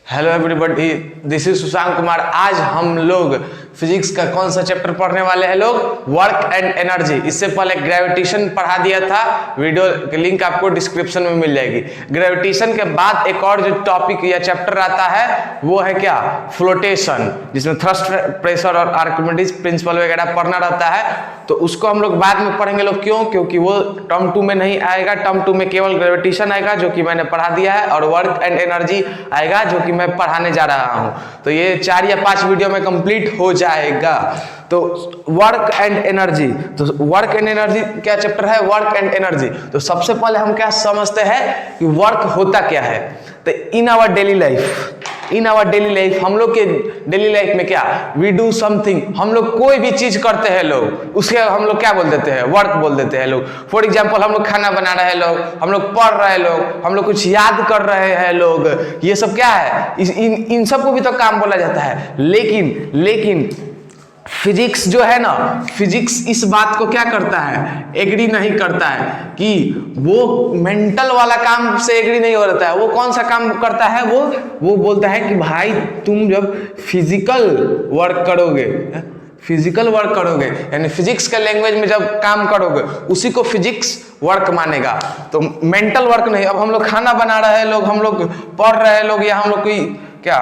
Hello everybody, this is Sushant Kumar. आज हम लोग फिजिक्स का कौन सा चैप्टर पढ़ने वाले हैं लोग? Work and energy. इससे पहले ग्रेविटेशन पढ़ा दिया था, वीडियो की लिंक आपको डिस्क्रिप्शन में मिल जाएगी। ग्रेविटेशन के बाद एक और जो टॉपिक या चैप्टर आता है वो है क्या? फ्लोटेशन, जिसमें थ्रस्ट, प्रेशर और आर्किमिडीज प्रिंसिपल वगैरह पढ़ना रहता है। तो उसको हम लोग बाद में पढ़ेंगे लोग। क्यों? क्योंकि वो टर्म 2 में नहीं आएगा। टर्म 2 में केवल ग्रेविटेशन आएगा जो कि मैंने पढ़ा दिया है, और वर्क एंड एनर्जी आएगा जो कि मैं पढ़ाने जा रहा हूं। तो ये 4 या 5 वीडियो में कंप्लीट हो जाएगा। तो वर्क एंड एनर्जी, तो वर्क एंड एनर्जी क्या चैप्टर है? Work and energy. तो सबसे पहले हम क्या समझते हैं कि वर्क होता क्या है। तो इन आवर डेली लाइफ, हम लोग के डेली लाइफ में क्या? वी डू समथिंग, हम लोग कोई भी चीज करते हैं लोग, उसके हम लोग क्या बोल देते हैं? वर्क बोल देते हैं लोग। फॉर एग्जाम्पल, हम लोग खाना बना रहे हैं लोग, हम लोग पढ़ रहे हैं लोग, हम लोग कुछ याद कर रहे हैं लोग, ये सब क्या है? इन सब को भी तो काम बोला जाता है। लेकिन फिजिक्स जो है ना, फिजिक्स इस बात को क्या करता है? एग्री नहीं करता है कि वो मेंटल वाला काम से एग्री नहीं हो रहा है। वो कौन सा काम करता है? वो बोलता है कि भाई तुम जब फिजिकल वर्क करोगे यानी फिजिक्स के लैंग्वेज में जब काम करोगे, उसी को फिजिक्स वर्क मानेगा। तो मेंटल वर्क नहीं। अब हम लोग खाना बना रहे हैं लोग, हम लोग पढ़ रहे हैं लोग, या हम लोग कोई क्या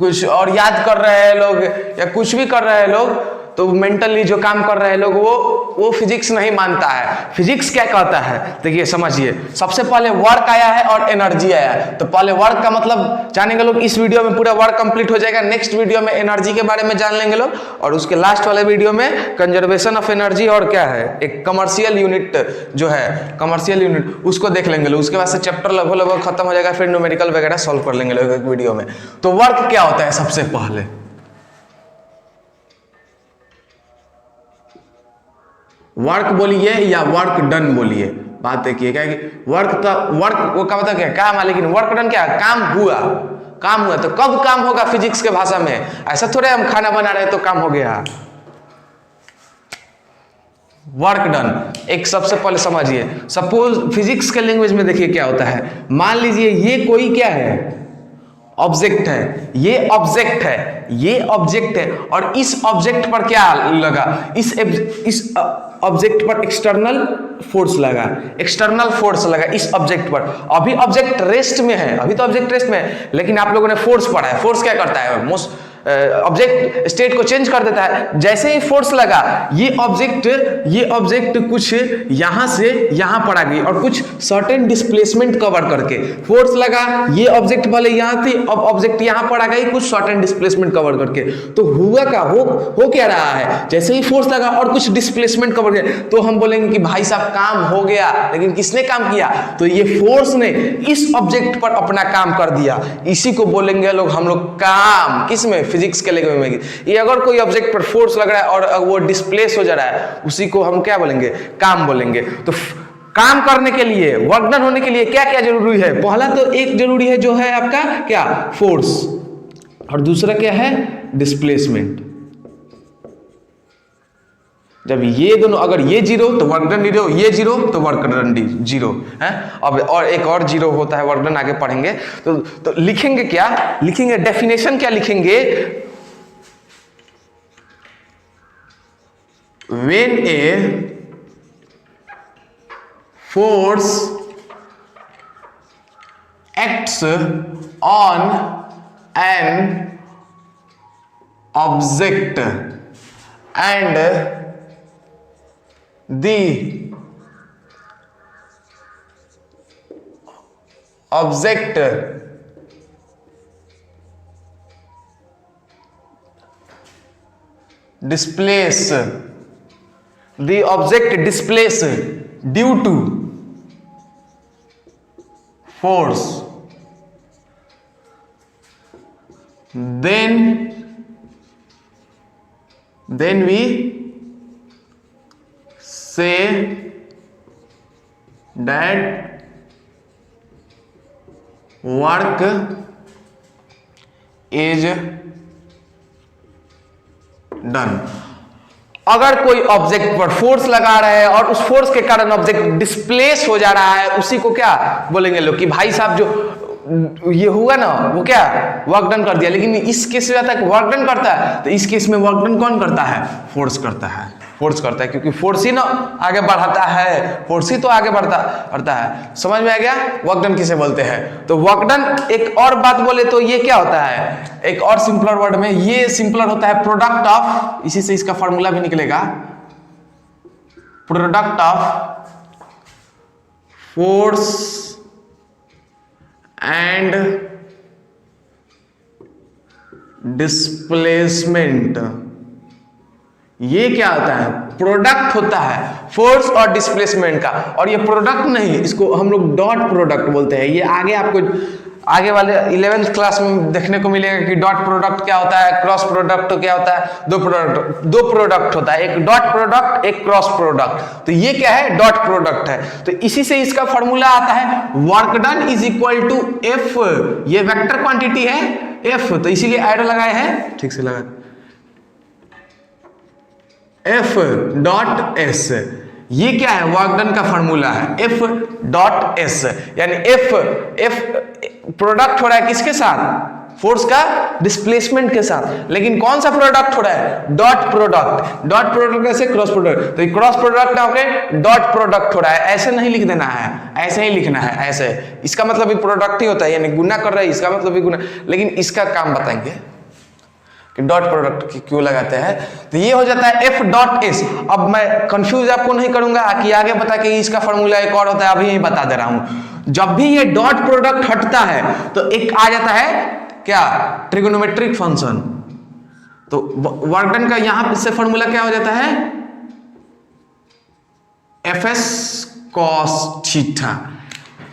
कुछ और याद कर रहे हैं लोग, या कुछ भी कर रहे हैं लोग, तो मेंटली जो काम कर रहे हैं लोग वो फिजिक्स नहीं मानता है। फिजिक्स क्या कहता है? देखिए समझिए, सबसे पहले वर्क आया है और एनर्जी आया है। तो पहले वर्क का मतलब जानेंगे लोग। इस वीडियो में पूरा वर्क कंप्लीट हो जाएगा। नेक्स्ट वीडियो में एनर्जी के बारे में जान लेंगे लोग, और उसके लास्ट वाले वीडियो में कंजर्वेशन ऑफ एनर्जी और क्या है, एक कमर्शियल यूनिट जो है, कमर्शियल यूनिट, उसको देख लेंगे लोग। उसके बाद से चैप्टर लगभग खत्म हो जाएगा, फिर न्यूमेरिकल वगैरह सॉल्व कर लेंगे लोग एक वीडियो में। तो वर्क क्या होता है? सबसे पहले वर्क बोलिए या वर्क डन बोलिए, बात देखिए। क्या वर्क वो का मतलब क्या? काम है। लेकिन वर्क डन क्या? काम हुआ। तो कब काम होगा फिजिक्स के भाषा में? ऐसा थोड़े हम खाना बना रहे तो काम हो गया। वर्क डन एक सबसे पहले समझिए। सपोज फिजिक्स के लैंग्वेज में देखिए क्या होता है। मान लीजिए ये कोई क्या है? ऑब्जेक्ट है। ये ऑब्जेक्ट है और इस ऑब्जेक्ट पर क्या लगा? इस ऑब्जेक्ट पर एक्सटर्नल फोर्स लगा इस ऑब्जेक्ट पर। अभी ऑब्जेक्ट रेस्ट में है, लेकिन आप लोगों ने फोर्स पढ़ा है। फोर्स क्या करता है? ऑब्जेक्ट स्टेट को चेंज कर देता है। जैसे ही फोर्स लगा, ये ऑब्जेक्ट कुछ यहां से यहां पर आ गई, और कुछ सर्टेन डिस्प्लेसमेंट कवर करके। फोर्स लगा, ये ऑब्जेक्ट भले यहां थी, अब ऑब्जेक्ट यहां पर आ गई कुछ सर्टेन डिस्प्लेसमेंट कवर करके। तो हुआ क्या? हो क्या रहा है? जैसे ही फोर्स लगा और कुछ डिस्प्लेसमेंट कवर किया, तो हम बोलेंगे कि भाई साहब काम हो गया। लेकिन किसने काम किया? तो ये फोर्स ने इस ऑब्जेक्ट पर अपना काम कर दिया। इसी को बोलेंगे लोग हम लोग काम। किसमें? फिजिक्स के लैंग्वेज में। ये अगर कोई ऑब्जेक्ट पर फोर्स लग रहा है और वो डिस्प्लेस हो जा रहा है, उसी को हम क्या बोलेंगे? काम बोलेंगे। तो काम करने के लिए, वर्क डन होने के लिए क्या क्या जरूरी है? पहला तो एक जरूरी है जो है आपका क्या? फोर्स। और दूसरा क्या है? डिस्प्लेसमेंट। जब ये दोनों, अगर ये जीरो तो वर्क डन जीरो, ये जीरो तो वर्क डन जीरो है। अब और एक और जीरो होता है वर्क डन, आगे पढ़ेंगे। तो लिखेंगे क्या? लिखेंगे डेफिनेशन क्या लिखेंगे? When a force acts on an object and the object displace due to force, then we say that work is done। अगर कोई ऑब्जेक्ट पर फोर्स लगा रहे हैं और उस फोर्स के कारण ऑब्जेक्ट डिस्प्लेस हो जा रहा है, उसी को क्या बोलेंगे लोग कि भाई साहब जो ये हुआ ना, वो क्या वर्क डन कर दिया। लेकिन इस केस में आता है वर्क डन करता है, तो इस केस में वर्क डन कौन करता है? फोर्स करता है, फोर्स करता है, क्योंकि फोर्स ही ना आगे बढ़ाता है, फोर्स ही तो आगे बढ़ता है। समझ में आ गया वर्क डन किसे बोलते हैं? तो वर्क डन एक और बात बोले तो ये क्या होता है, एक और सिंपलर वर्ड में ये सिंपलर होता है प्रोडक्ट ऑफ, इसी से इसका फॉर्मूला भी निकलेगा, product of force and displacement. ये क्या होता है? प्रोडक्ट होता है फोर्स और डिस्प्लेसमेंट का। और ये प्रोडक्ट नहीं, इसको हम लोग डॉट प्रोडक्ट बोलते हैं। ये आगे आपको आगे वाले 11th क्लास में देखने को मिलेगा कि डॉट प्रोडक्ट क्या होता है, क्रॉस प्रोडक्ट क्या होता है। दो प्रोडक्ट होता है, एक डॉट प्रोडक्ट, एक क्रॉस प्रोडक्ट। तो ये क्या है? डॉट प्रोडक्ट है। तो इसी से इसका फॉर्मूला आता है work done is equal to F. ये वेक्टर क्वांटिटी है एफ, तो इसीलिए एरो लगाए हैं, ठीक से लगा, एफ डॉट एस। ये क्या है? वर्क डन का फॉर्मूला है एफ डॉट एस, यानी एफ प्रोडक्ट हो रहा है किसके साथ? फोर्स का डिस्प्लेसमेंट के साथ। लेकिन कौन सा प्रोडक्ट हो रहा है? Dot product. डॉट प्रोडक्ट कैसे? Cross product. तो क्रॉस प्रोडक्ट ना होकर डॉट प्रोडक्ट हो रहा है। ऐसे नहीं लिख देना है, ऐसे ही लिखना है, ऐसे। इसका मतलब भी प्रोडक्ट ही होता है, यानी गुना कर रहा है, इसका मतलब भी गुना। लेकिन इसका काम बताएंगे कि डॉट प्रोडक्ट क्यों लगाते हैं। तो ये हो जाता है एफ डॉट एस। अब मैं कंफ्यूज आपको नहीं करूंगा कि आगे बता के इसका फॉर्मूला एक और होता है, अभी बता दे रहा हूं। जब भी ये डॉट प्रोडक्ट हटता है तो एक आ जाता है क्या? Trigonometric function. तो वर्क डन का यहां से फॉर्मूला क्या हो जाता है? F S cos theta.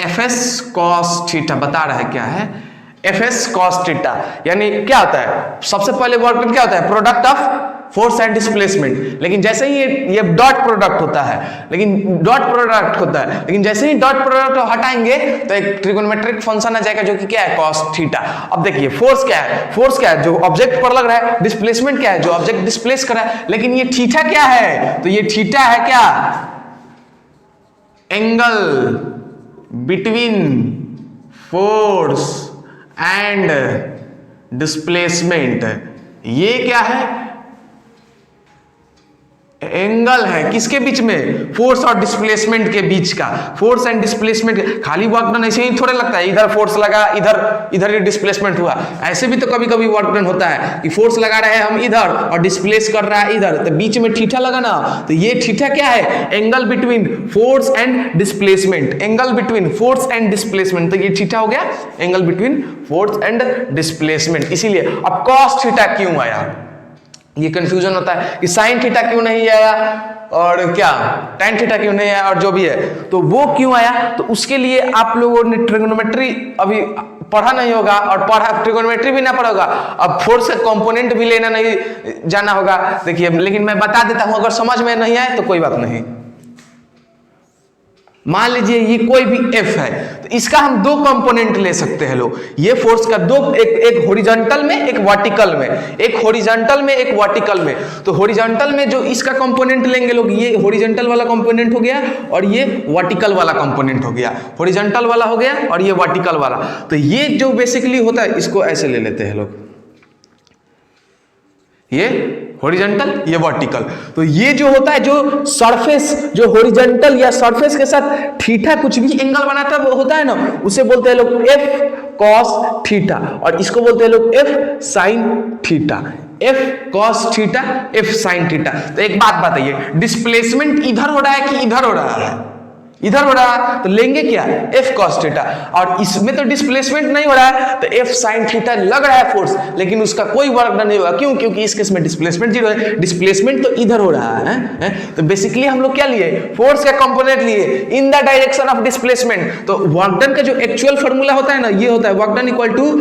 F S cos theta बता रहा है क्या है? F S cos theta. यानी क्या होता है? सबसे पहले वर्क डन क्या होता है? Product of force and displacement. लेकिन जैसे ही ये डॉट प्रोडक्ट होता है, लेकिन जैसे ही डॉट प्रोडक्ट हटाएंगे तो एक ट्रिगोनोमेट्रिक फंक्शन आ जाएगा जो कि क्या है? Cos theta. अब देखिए फोर्स क्या है? फोर्स क्या है? जो ऑब्जेक्ट पर लग रहा है। डिस्प्लेसमेंट क्या है? जो ऑब्जेक्ट डिस्प्लेस कर रहा है। लेकिन ये थीटा क्या है? तो ये थीटा है क्या? Angle between force and displacement. ये क्या है? एंगल है किसके बीच में? फोर्स और डिस्प्लेसमेंट के बीच का। Force and displacement. खाली वर्क डन ऐसे ही थोड़े लगता है, इधर फोर्स लगा, इधर ही डिस्प्लेसमेंट हुआ। ऐसे भी तो कभी कभी वर्क डन होता है कि फोर्स लगा रहे हैं हम इधर और डिस्प्लेस कर रहा है इधर, तो बीच में थीटा लगा ना। तो ये थीटा क्या है? Angle between force and displacement. Angle between force and displacement, तो ये थीटा हो गया angle between force and displacement. इसीलिए अब कॉस थीटा क्यों आया? ये कंफ्यूजन होता है कि साइन थीटा क्यों नहीं आया और क्या tan थीटा क्यों नहीं आया और जो भी है, तो वो क्यों आया? तो उसके लिए आप लोगों ने ट्रिगोनोमेट्री अभी पढ़ा नहीं होगा और ट्रिगोनोमेट्री भी ना पढ़ा होगा। अब फोर्स का कंपोनेंट भी लेना नहीं जाना होगा। देखिए, लेकिन मैं बता देता हूं, अगर समझ में नहीं आए तो कोई बात नहीं। मान लीजिए ये कोई भी एफ है, तो इसका हम दो कंपोनेंट ले सकते हैं लोग। ये फोर्स का दो, एक हॉरिजॉन्टल में, एक वर्टिकल में। एक हॉरिजॉन्टल में, एक वर्टिकल में। तो हॉरिजॉन्टल में जो इसका कंपोनेंट लेंगे लोग, ये हॉरिजॉन्टल वाला कंपोनेंट हो गया और ये वर्टिकल वाला कंपोनेंट हो गया। हॉरिजॉन्टल वाला हो गया और ये वर्टिकल वाला। तो ये जो बेसिकली होता है इसको ऐसे ले लेते हैं लोग, ये हॉरिजॉन्टल, ये वर्टिकल। तो ये जो होता है, जो सरफेस, जो हॉरिजॉन्टल या सरफेस के साथ थीटा कुछ भी एंगल बनाता होता है ना, उसे बोलते हैं लोग एफ कॉस थीटा, और इसको बोलते हैं लोग F sine theta. F cos theta, F sine theta. तो एक बात बताइए, डिस्प्लेसमेंट इधर हो रहा है कि इधर हो रहा है? इधर हो रहा है, तो लेंगे क्या? F cos theta. और इसमें तो डिस्प्लेसमेंट नहीं हो रहा है, तो एफ साइन थीटा लग रहा है फोर्स, लेकिन उसका कोई वर्क डन नहीं होगा। क्यों? क्योंकि इस केस में डिस्प्लेसमेंट जीरो है। डिस्प्लेसमेंट तो इधर हो रहा है। तो बेसिकली हम लोग क्या लिए? फोर्स का कंपोनेंट लिए in the direction of displacement. तो वर्क डन का जो एक्चुअल फॉर्मूला होता है ना, ये होता है work done equal to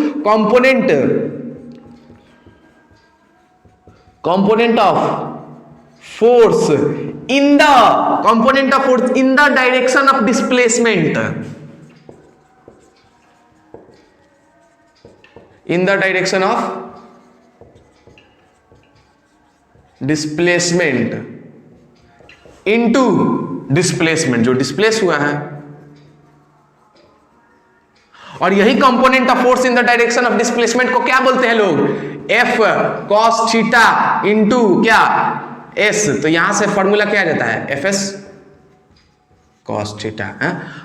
component of force in the component of force in the direction of displacement, in the direction of displacement into displacement, जो डिस्प्लेस हुआ है। और यही component of force in the direction of displacement को क्या बोलते हैं लोग, एफ कॉस थीटा इंटू क्या एस। तो यहां से फॉर्मूला क्या आ जाता है, एफ एस कॉस थीटा।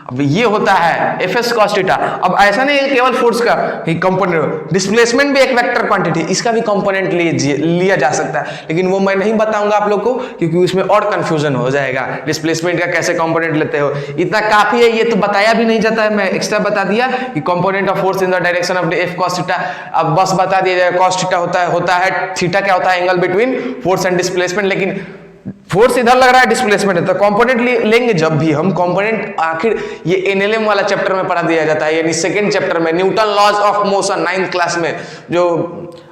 अब ये होता है एफ एस कॉस थीटा। अब ऐसा नहीं केवल फोर्स का ही कंपोनेंट, डिस्प्लेसमेंट भी एक वेक्टर क्वांटिटी, इसका भी कंपोनेंट लिया जा सकता है, लेकिन वो मैं नहीं बताऊंगा आप लोग को क्योंकि उसमें और कंफ्यूजन हो जाएगा। डिस्प्लेसमेंट का कैसे कंपोनेंट लेते हो, इतना काफी है, ये तो बताया भी नहीं जाता है, मैं एक्स्ट्रा बता दिया कि component of force in the direction of F cos theta. अब बस बता दिया जाएगा कॉस थीटा होता है थीटा क्या होता है, angle between force and displacement. लेकिन फोर्स इधर लग रहा है, डिस्प्लेसमेंट है, तो कंपोनेंट लेंगे जब भी हम कंपोनेंट, आखिर ये एनएलएम वाला चैप्टर में पढ़ा दिया जाता है, यानी सेकंड चैप्टर में Newton laws of motion 9th class में, जो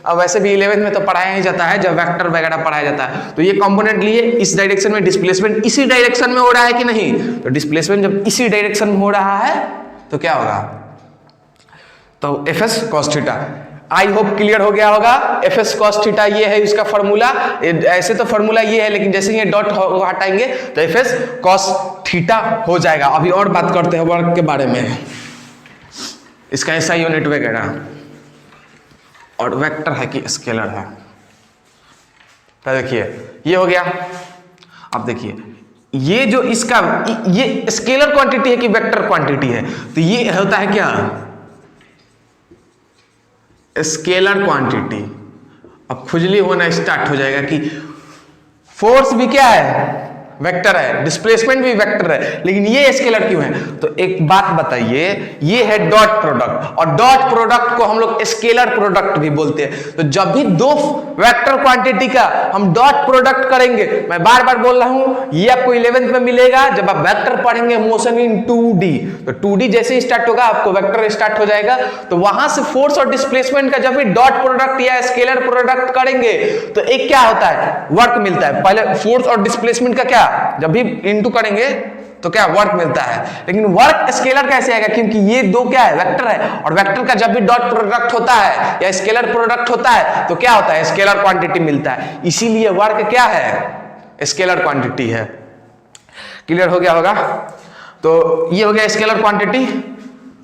अब वैसे भी 11th में तो पढ़ाया ही जाता है जब वेक्टर वगैरह पढ़ाया जाता है। तो ये कंपोनेंट लिए इस डायरेक्शन में, डिस्प्लेसमेंट इसी डायरेक्शन में हो रहा है कि नहीं, तो डिस्प्लेसमेंट जब इसी डायरेक्शन में हो रहा है तो क्या होगा, तो F S cos theta. I hope clear हो गया होगा। एफ एस कॉस थीटा ये है इसका फॉर्मूला, ऐसे तो फॉर्मूला ये है, लेकिन जैसे ये डॉट हटाएंगे तो एफ एस कॉस थीटा हो जाएगा। अभी और बात करते हैं वर्क के बारे में, इसका ऐसा यूनिट वगैरह, और वेक्टर है कि स्केलर है। तो देखिए ये हो गया। अब देखिए ये जो इसका ये स्केलर क्वांटिटी है कि वेक्टर क्वांटिटी है, तो ये होता है क्या, स्केलर क्वांटिटी। अब खुजली होना स्टार्ट हो जाएगा कि फोर्स भी क्या है, वेक्टर है, डिस्प्लेसमेंट भी वेक्टर है, लेकिन ये स्केलर क्यों है। तो एक बात बताइए, ये है डॉट प्रोडक्ट, और डॉट प्रोडक्ट को हम लोग स्केलर प्रोडक्ट भी बोलते हैं। तो जब भी दो वेक्टर क्वांटिटी का हम डॉट प्रोडक्ट करेंगे, मैं बार बार बोल रहा हूं, ये आपको 11th में मिलेगा जब आप वेक्टर पढ़ेंगे मोशन इन 2D। तो 2D जैसे ही स्टार्ट होगा आपको वेक्टर स्टार्ट हो जाएगा, तो वहां से फोर्स और डिस्प्लेसमेंट का जब भी डॉट प्रोडक्ट या स्केलर प्रोडक्ट करेंगे तो एक क्या होता है, वर्क मिलता है। पहले फोर्स और डिस्प्लेसमेंट का क्या, जब भी इनटू करेंगे तो क्या वर्क मिलता है, लेकिन वर्क स्केलर कैसे आएगा, क्योंकि ये दो क्या है, वेक्टर है, और वेक्टर का जब भी डॉट प्रोडक्ट होता है या स्केलर प्रोडक्ट होता है तो क्या होता है, स्केलर क्वांटिटी मिलता है। इसीलिए वर्क क्या है, स्केलर क्वांटिटी है। क्लियर हो गया होगा। तो ये हो गया स्केलर क्वांटिटी।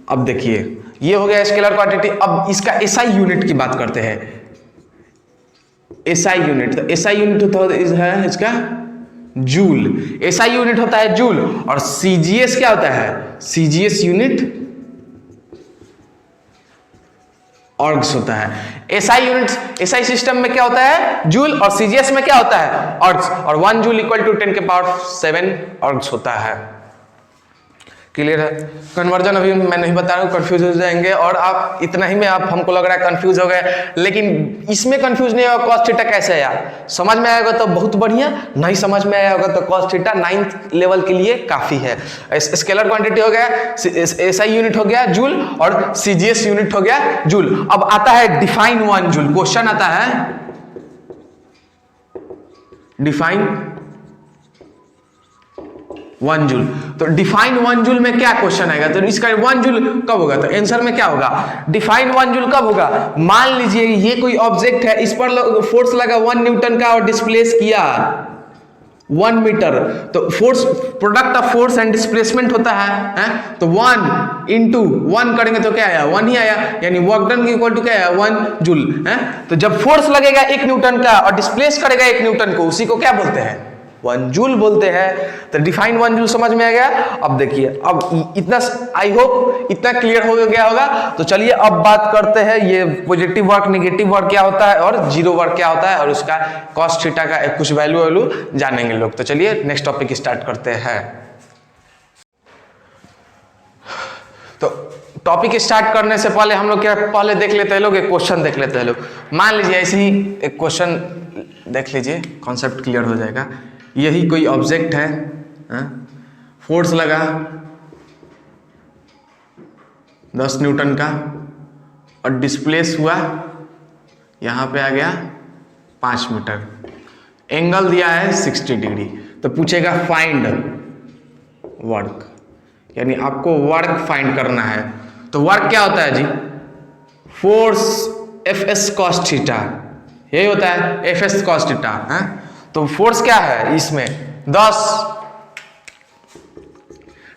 अब देखिए ये हो गया स्केलर क्वांटिटी। अब इसका एसआई यूनिट की बात करते हैं। एसआई यूनिट, तो एसआई यूनिट होता है इसका जूल, एसआई यूनिट होता है जूल, और सीजीएस क्या होता है, सीजीएस यूनिट ऑर्ग्स होता है। एसआई यूनिट, एसआई सिस्टम में क्या होता है, जूल, और सीजीएस में क्या होता है, ऑर्ग्स, और 1 जूल इक्वल टू 10 के पावर 7 ऑर्ग्स होता है। क्लियर है। कन्वर्जन अभी मैं नहीं बता रहा हूँ, कंफ्यूज हो जाएंगे, और आप इतना ही में आप हमको लग रहा है कंफ्यूज हो गए, लेकिन इसमें कंफ्यूज नहीं होगा। कॉस थीटा कैसे आया, समझ में आएगा तो बहुत बढ़िया, नहीं समझ में आया होगा तो कॉस थीटा 9th लेवल के लिए काफी है। स्केलर क्वांटिटी हो गया, एसआई यूनिट हो गया जूल, और सीजीएस यूनिट हो गया जूल। अब आता है डिफाइन 1 जूल। क्वेश्चन आता है डिफाइन 1 जूल। तो डिफाइन 1 जूल में क्या क्वेश्चन आएगा, तो इसका 1 जूल कब होगा, तो आंसर में क्या होगा, डिफाइन 1 जूल कब होगा। मान लीजिए ये कोई ऑब्जेक्ट है, इस पर फोर्स लगा 1 न्यूटन का और डिस्प्लेस किया 1 मीटर, तो force product of force and displacement होता है तो 1 इंटू 1 करेंगे तो क्या आया, 1 ही आया, यानी वर्क डन इक्वल टू क्या है, 1 जूल तो जब फोर्स लगेगा 1 न्यूटन का और डिस्प्लेस करेगा 1 न्यूटन को, उसी को क्या बोलते हैं, 1 जूल बोलते हैं। तो डिफाइन 1 जूल समझ में आ गया। अब देखिए, अब इतना आई होप इतना क्लियर हो गया होगा। तो चलिए अब बात करते हैं ये पॉजिटिव वर्क, नेगेटिव वर्क क्या होता है और जीरो वर्क क्या होता है, और उसका कॉस थीटा का कुछ वैल्यू जानेंगे लोग। तो चलिए नेक्स्ट टॉपिक स्टार्ट करते हैं। तो टॉपिक स्टार्ट करने से पहले हम लोग क्या पहले देख लेते हैं लोग, एक क्वेश्चन देख लेते हैं लोग। मान लीजिए ऐसे ही एक क्वेश्चन देख लीजिए, कॉन्सेप्ट क्लियर हो जाएगा। यही कोई ऑब्जेक्ट है, फोर्स लगा 10 न्यूटन का और डिस्प्लेस हुआ, यहां पे आ गया 5 मीटर, एंगल दिया है 60 डिग्री। तो पूछेगा फाइंड वर्क, यानी आपको वर्क फाइंड करना है। तो वर्क क्या होता है जी, force F S cos theta, यही होता है एफ एस कॉस थीटा। तो फोर्स क्या है इसमें 10,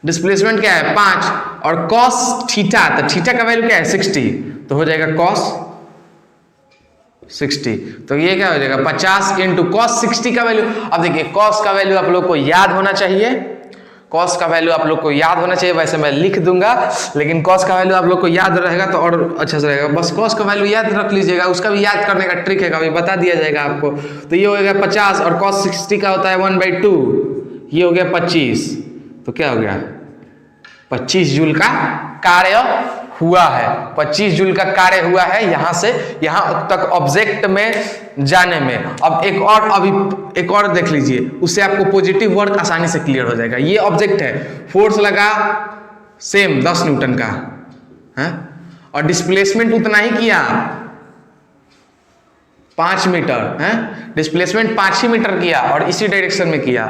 डिस्प्लेसमेंट क्या है 5 और कॉस थीटा, तो थीटा का वैल्यू क्या है 60, तो हो जाएगा कॉस 60, तो ये क्या हो जाएगा 50 इंटू कॉस 60 का वैल्यू। अब देखिए कॉस का वैल्यू आप लोग को याद होना चाहिए, कॉस का वैल्यू आप लोग को याद होना चाहिए, वैसे मैं लिख दूंगा लेकिन कॉस का वैल्यू आप लोग को याद रहेगा तो और अच्छा से रहेगा। बस कॉस का वैल्यू याद रख लीजिएगा, उसका भी याद करने का ट्रिक है, कभी बता दिया जाएगा आपको। तो ये हो गया 50 और कॉस 60 का होता है 1/2, ये हो गया 25, तो क्या हो गया 25 जूल का कार्य हुआ है, 25 जूल का कार्य हुआ है यहां से यहां तक ऑब्जेक्ट में जाने में। अब एक और देख लीजिए, उससे आपको पॉजिटिव वर्क आसानी से क्लियर हो जाएगा। ये ऑब्जेक्ट है, फोर्स लगा सेम 10 न्यूटन का है और डिस्प्लेसमेंट उतना ही किया 5 मीटर है, डिस्प्लेसमेंट 5 ही मीटर किया और इसी डायरेक्शन में किया।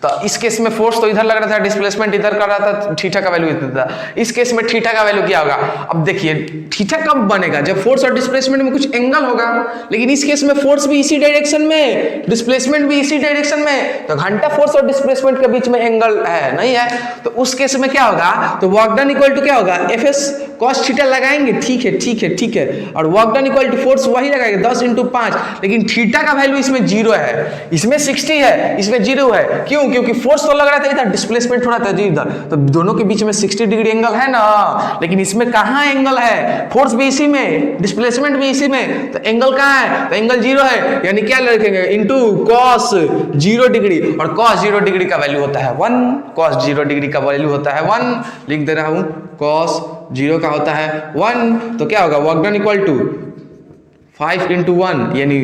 तो इस केस में फोर्स तो इधर लग रहा था, डिस्प्लेसमेंट इधर कर रहा था, थीटा का वैल्यू इधर था। इस केस में थीटा का वैल्यू क्या होगा? अब देखिए थीटा कब बनेगा? जब फोर्स और डिस्प्लेसमेंट में कुछ एंगल होगा। लेकिन इस केस में फोर्स भी इसी डायरेक्शन में, डिस्प्लेसमेंट भी इसी डायरेक्शन में, तो घंटा फोर्स और डिस्प्लेसमेंट के बीच में एंगल है नहीं है, तो उस केस में क्या होगा? तो वर्क डन इक्वल टू क्या होगा? Fs cos थीटा लगाएंगे, ठीक है और work done equal to force वही लगाएंगे 10 इंटू 5, लेकिन थीटा का वैल्यू इसमें 0 है, इसमें 60 है, इसमें 0 है। क्यों? क्योंकि फोर्स तो लग रहा था इधर, डिस्प्लेसमेंट थोड़ा था इधर, तो दोनों के बीच में 60 डिग्री एंगल है ना। लेकिन इसमें कहां एंगल है? फोर्स भी इसी में, डिस्प्लेसमेंट भी इसी में, तो एंगल कहां है? तो एंगल 0 है, यानी क्या लिखेंगे? इंटू cos 0 डिग्री, और cos 0 डिग्री का वैल्यू होता है 1, cos 0 डिग्री का वैल्यू होता है 1, लिख दे रहा हूं cos 0 का होता है 1, तो क्या होगा? Work done equal to 5 into 1, यानी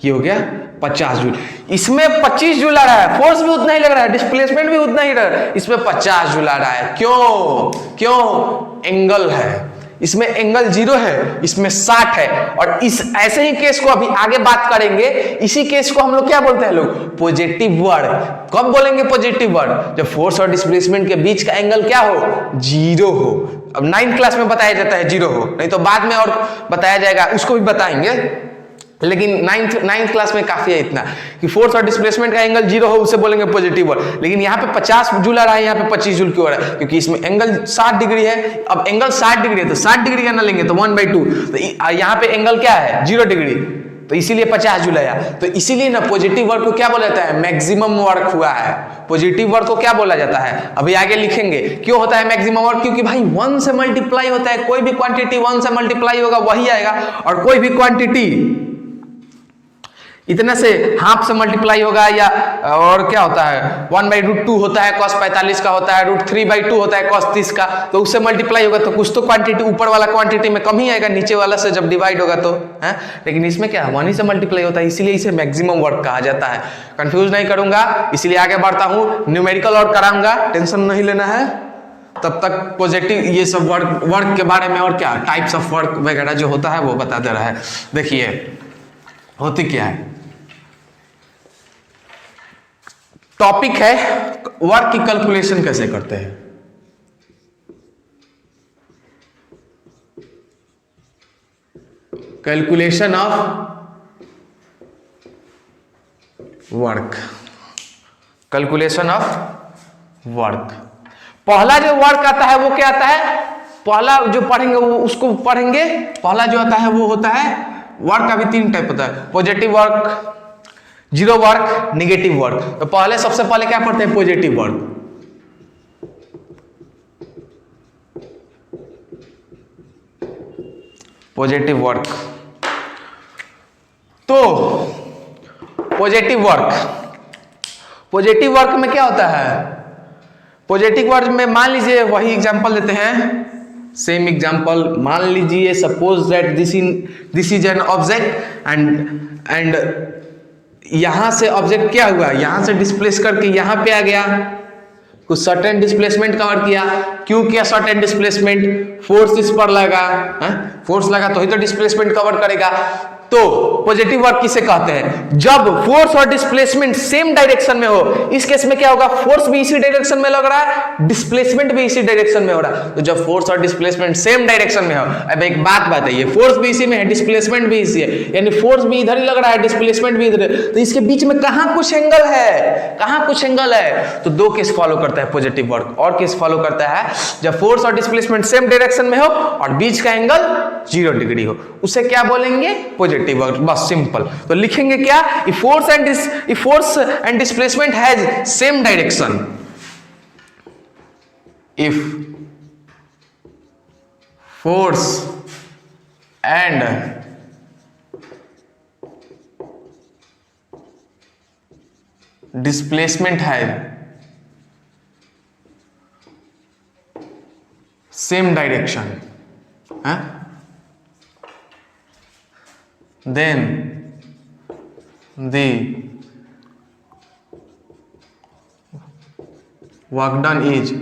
ये हो गया 50 जूल। इसमें 25 जूल आ रहा है, फोर्स भी उतना ही लग रहा है, डिस्प्लेसमेंट भी उतना ही रहा है, इसमें 50 जूल आ रहा है। क्यों? एंगल है, इसमें एंगल 0 है, इसमें 60 है। और इस ऐसे ही केस को अभी आगे बात करेंगे, इसी केस को हम लोग क्या बोलते हैं लोग? Positive work. कब बोलेंगे पॉजिटिव वर्क? जब फोर्स और डिस्प्लेसमेंट के बीच का एंगल क्या हो? 0 हो। अब 9th क्लास में बताया जाता है 0 हो, नहीं तो बाद में और बताया जाएगा, उसको भी बताएंगे, लेकिन 9th क्लास में काफी है इतना कि फोर्स और डिस्प्लेसमेंट का एंगल 0 हो, उसे बोलेंगे पॉजिटिव वर्क। लेकिन यहाँ पे 50 जूल आ रहा है, यहाँ पे 25 जूल क्यों आ रहा है? क्योंकि इसमें एंगल 60 डिग्री है। अब एंगल 60 डिग्री है तो 60 डिग्री का ना लेंगे तो 1/2, तो यहाँ पे एंगल क्या है? 0 डिग्री, तो इसीलिए 50 जूल आया। तो इसीलिए ना पॉजिटिव वर्क को क्या बोला जाता है? मैक्सिमम वर्क हुआ है। पॉजिटिव वर्क को क्या बोला जाता है? अभी आगे लिखेंगे क्यों होता है मैक्सिमम वर्क। क्योंकि भाई 1 से मल्टीप्लाई होता है, कोई भी क्वांटिटी 1 से मल्टीप्लाई होगा वही आएगा, और कोई भी क्वांटिटी इतना से हाफ से मल्टीप्लाई होगा, या और क्या होता है 1/√2 होता है, cos 45 का होता है, √3/2 होता है cos 30 का, तो उससे मल्टीप्लाई होगा तो कुछ तो क्वांटिटी ऊपर वाला क्वांटिटी में कम ही आएगा, नीचे वाला से जब डिवाइड होगा तो है। लेकिन इसमें क्या 1 ही से मल्टीप्लाई होता है, इसीलिए इसे मैक्सिमम वर्क कहा जाता है। कंफ्यूज नहीं करूंगा, इसलिए आगे बढ़ता हूं, न्यूमेरिकल और कराऊंगा, टेंशन नहीं लेना है। तब तक पॉजिटिव ये सब वर्क के बारे में और क्या टाइप्स ऑफ वर्क वगैरह जो होता है वो बता दे रहा है। देखिए होती क्या है, टॉपिक है वर्क की कैलकुलेशन कैसे करते हैं। Calculation of work, calculation of work. पहला जो वर्क आता है वो क्या आता है? पहला जो पढ़ेंगे वो उसको पढ़ेंगे। पहला जो आता है वो होता है वर्क का भी 3 टाइप होता है, positive work, 0 work, negative work. तो पहले सबसे पहले क्या पढ़ते हैं? Positive work. पॉजिटिव वर्क, तो पॉजिटिव वर्क में क्या होता है? पॉजिटिव वर्क में मान लीजिए वही एग्जांपल लेते हैं, सेम एग्जांपल मान लीजिए, suppose that this is an object and यहां से ऑब्जेक्ट क्या हुआ? यहां से डिस्प्लेस करके यहां पे आ गया, कुछ सर्टेन डिस्प्लेसमेंट कवर किया। क्यों किया सर्टेन डिस्प्लेसमेंट? फोर्स इस पर लगा, फोर्स लगा तो ही तो डिस्प्लेसमेंट कवर करेगा। तो पॉजिटिव वर्क किसे कहते हैं? जब फोर्स और डिस्प्लेसमेंट सेम डायरेक्शन में हो। इस केस में क्या होगा? फोर्स भी इसी डायरेक्शन में लग रहा है, डिस्प्लेसमेंट भी इसी डायरेक्शन में हो रहा है। तो जब फोर्स और डिस्प्लेसमेंट सेम डायरेक्शन में हो, अब एक बात बताइए, फोर्स भी इसी में है, डिस्प्लेसमेंट भी इसी है, यानी फोर्स भी इधर ही लग रहा है, डिस्प्लेसमेंट भी इधर है, तो इसके बीच में कहां कुछ एंगल है? कहां कुछ एंगल है? तो दो केस फॉलो करता है पॉजिटिव वर्क, और केस फॉलो करता है जब फोर्स और डिस्प्लेसमेंट सेम डायरेक्शन में हो और बीच का एंगल 0 डिग्री हो, उसे क्या बोलेंगे? Positive work. बस सिंपल। तो लिखेंगे क्या? if force and displacement has same direction, if force and displacement have same direction, then the work done is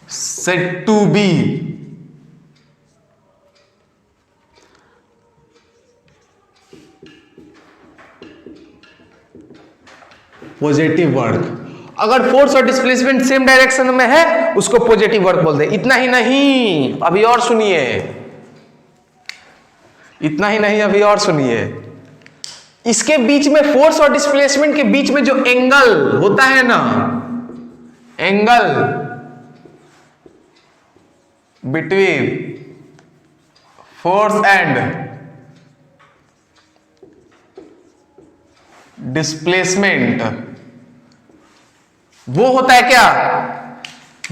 said to be positive work. अगर फोर्स और डिस्प्लेसमेंट सेम डायरेक्शन में है उसको positive work बोलते हैं। इतना ही नहीं, अभी और सुनिए, इतना ही नहीं, अभी और सुनिए। इसके बीच में फोर्स और डिस्प्लेसमेंट के बीच में जो एंगल होता है ना, angle between force and displacement, वो होता है क्या?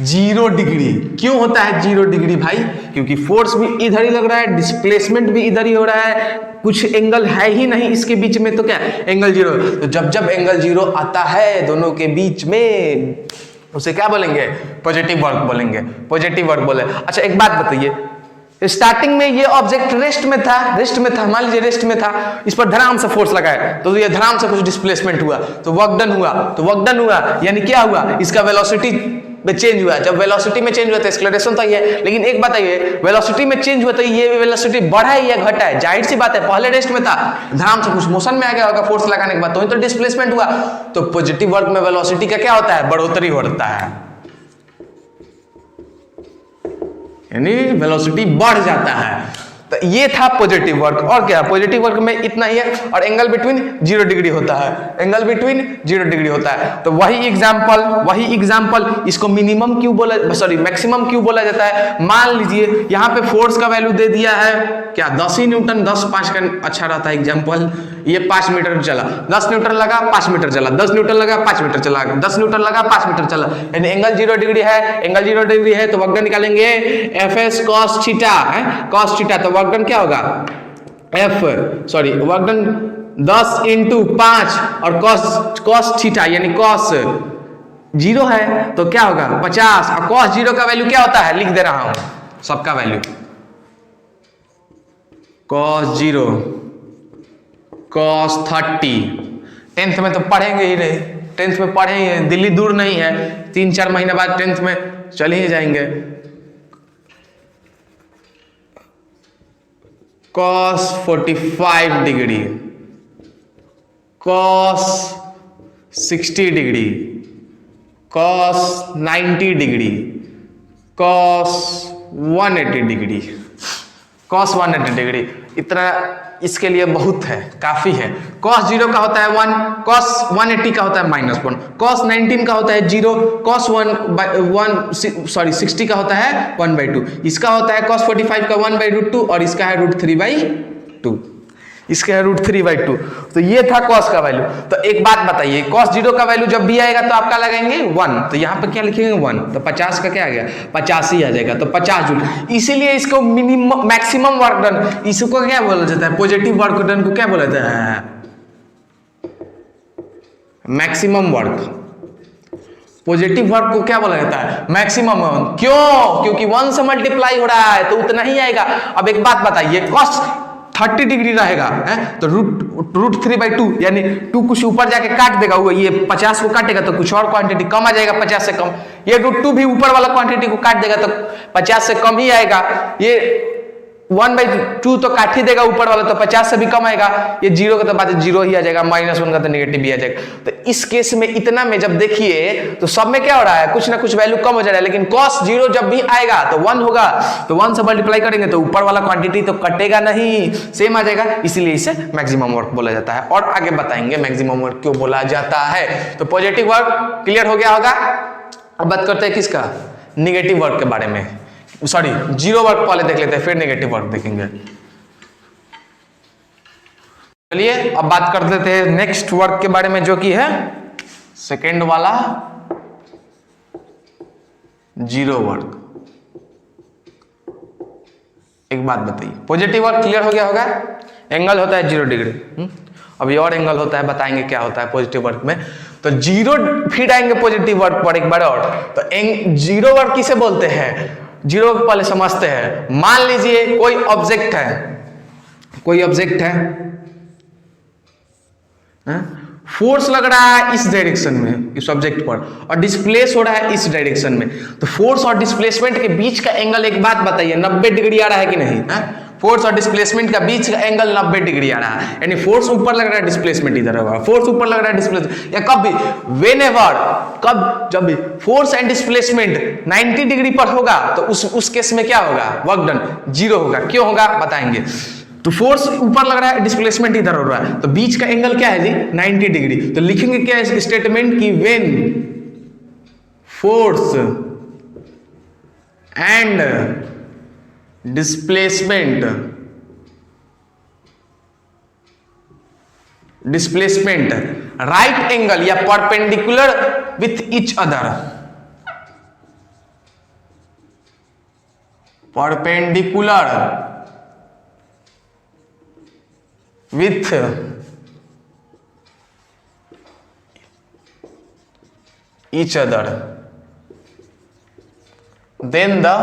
0 डिग्री। क्यों होता है 0 डिग्री भाई? क्योंकि फोर्स भी इधर ही लग रहा है, डिस्प्लेसमेंट भी इधर ही हो रहा है, कुछ एंगल है ही नहीं इसके बीच में, तो क्या एंगल 0। तो जब जब एंगल 0 आता है दोनों के बीच में, उसे क्या बोलेंगे? पॉजिटिव वर्क बोलेंगे, पॉजिटिव वर्क बोले। अच्छा एक बात बताइए, स्टार्टिंग में ये ऑब्जेक्ट रेस्ट में था, मान लीजिए रेस्ट में था, इस पर धड़ाम से फोर्स लगाए तो ये धड़ाम से कुछ डिस्प्लेसमेंट हुआ, तो वर्क डन हुआ, तो वर्क डन हुआ यानी क्या हुआ? इसका वेलोसिटी में चेंज हुआ। जब वेलोसिटी में चेंज हुआ तो एक्सेलरेशन तो ये है, लेकिन एक बात है, वेलोसिटी में चेंज हुआ तो ये वेलोसिटी बढ़ा है या घटा है? जाहिर सी बात है, पहले रेस्ट में था, धड़ाम से कुछ मोशन में आ गया होगा फोर्स लगाने के बाद, तो डिस्प्लेसमेंट हुआ। तो पॉजिटिव वर्क में वेलोसिटी का क्या होता है? बढ़ोतरी होता है, यानी वेलोसिटी बढ़ जाता है। तो ये था पॉजिटिव वर्क। और क्या? पॉजिटिव वर्क में इतना ही है, और एंगल बिटवीन 0 डिग्री होता है, एंगल बिटवीन 0 डिग्री होता है। तो वही एग्जांपल इसको मिनिमम क्यों बोला, सॉरी मैक्सिमम क्यों बोला जाता है? मान लीजिए यहाँ पे फोर्स का वैल्यू दे दिया है क्या? 10 ही न्यूटन, 10 5 का अच्छा रहता है एग्जांपल। ये 5 मीटर चला, 10 न्यूटन लगा 5 मीटर चला, 10 न्यूटन लगा 5 मीटर चला, 10 न्यूटन लगा 5 मीटर चला, यानी एंगल 0 डिग्री है, एंगल 0 डिग्री है, तो वर्क डन निकालेंगे Fs cos थीटा है, cos थीटा। तो वर्क डन क्या होगा? वर्क डन 10 × 5 और cos थीटा यानी cos 0 है तो क्या होगा? 50, और cos 0 का वैल्यू क्या होता है? लिख दे रहा हूं सबका वैल्यू, cos 0 cos 30। 10th में तो पढ़ेंगे ही नहीं, 10th में पढ़ेंगे, दिल्ली दूर नहीं है, 3-4 महीने बाद 10th में चल ही जाएंगे। cos 45 degree, cos 60 degree, cos 90 degree, cos 180 degree, cos 180 degree. इतना इसके लिए बहुत है, काफी है। cos 0 का होता है 1, cos 180 का होता है -1, cos 19 का होता है 0, cos 60 का होता है 1/2, इसका होता है cos 45 का 1/2 और इसका है √3/2, इसका है √3/2। तो ये था cos का वैल्यू। तो एक बात बताइए, cos 0 का वैल्यू जब भी आएगा तो आपका लगाएंगे 1, तो यहाँ पे क्या लिखेंगे 1, तो 50 का क्या आ गया? 50 ही आ जाएगा, तो 50 जूल। इसीलिए इसको मिनिमम मैक्सिमम वर्क डन, इसको क्या बोला जाता है? पॉजिटिव वर्क डन को क्या बोला जाता है? Maximum work. पॉजिटिव वर्क को क्या बोला जाता है? मैक्सिमम। क्यों? क्योंकि 1 से मल्टीप्लाई हो रहा है तो उतना ही आएगा। अब एक बात बताइए, cos 30 डिग्री रहेगा है तो √3/2 यानी 2 कुछ ऊपर जाके काट देगा, वो ये 50 को काटेगा तो कुछ और क्वांटिटी कम आ जाएगा, 50 से कम। ये √2 भी ऊपर वाला क्वांटिटी को काट देगा तो 50 से कम ही आएगा। ये 1/2 तो काट ही देगा ऊपर वाला, तो 50 से भी कम आएगा, ये जीरो का तो बात जीरो ही आ जाएगा, -1 का तो नेगेटिव भी आ जाएगा। तो इस केस में इतना में जब देखिए तो सब में क्या हो रहा है, कुछ ना कुछ वैल्यू कम हो जा रहा है, लेकिन cos 0 जब भी आएगा तो 1 होगा, तो 1 से मल्टीप्लाई करेंगे तो ऊपर वाला क्वांटिटी तो कटेगा नहीं, सेम आ जाएगा, इसलिए इसे मैक्सिमम वर्क बोला जाता है। और आगे बताएंगे मैक्सिमम वर्क क्यों बोला जाता है। तो पॉजिटिव वर्क क्लियर हो गया होगा। अब बात करते हैं किसका, निगेटिव वर्क के बारे में, सॉरी जीरो वर्क पहले देख लेते हैं फिर नेगेटिव वर्क देखेंगे। चलिए अब बात कर लेते हैं नेक्स्ट वर्क के बारे में, जो कि है सेकेंड वाला जीरो वर्क। एक बात बताइए, पॉजिटिव वर्क क्लियर हो गया होगा, एंगल होता है 0 डिग्री। अभी और एंगल होता है, बताएंगे क्या होता है पॉजिटिव वर्क में। तो जीरो फिर आएंगे पॉजिटिव वर्क पर एक बार और। तो जीरो वर्क किसे बोलते हैं, जीरो पहले समझते हैं। मान लीजिए कोई ऑब्जेक्ट है, कोई ऑब्जेक्ट है, फोर्स लग रहा है इस डायरेक्शन में इस ऑब्जेक्ट पर, और डिस्प्लेस हो रहा है इस डायरेक्शन में। तो फोर्स और डिस्प्लेसमेंट के बीच का एंगल, एक बात बताइए, 90 डिग्री आ रहा है कि नहीं है? फोर्स और डिस्प्लेसमेंट का बीच का एंगल 90 डिग्री आ रहा है, यानी फोर्स ऊपर लग रहा है, डिस्प्लेसमेंट इधर होगा, फोर्स ऊपर लग रहा है, डिस्प्लेसमेंट, या कब भी, व्हेनेवर, कब, जब भी फोर्स एंड डिस्प्लेसमेंट 90 डिग्री पर होगा तो उस केस में क्या होगा, वर्क डन 0 होगा। क्यों होगा बताएंगे। तो फोर्स ऊपर लग रहा है, डिस्प्लेसमेंट इधर हो रहा है, तो बीच का एंगल क्या है जी, 90 डिग्री। तो लिखेंगे क्या इस स्टेटमेंट की, when force and displacement right angle या perpendicular with each other, perpendicular with each other, then the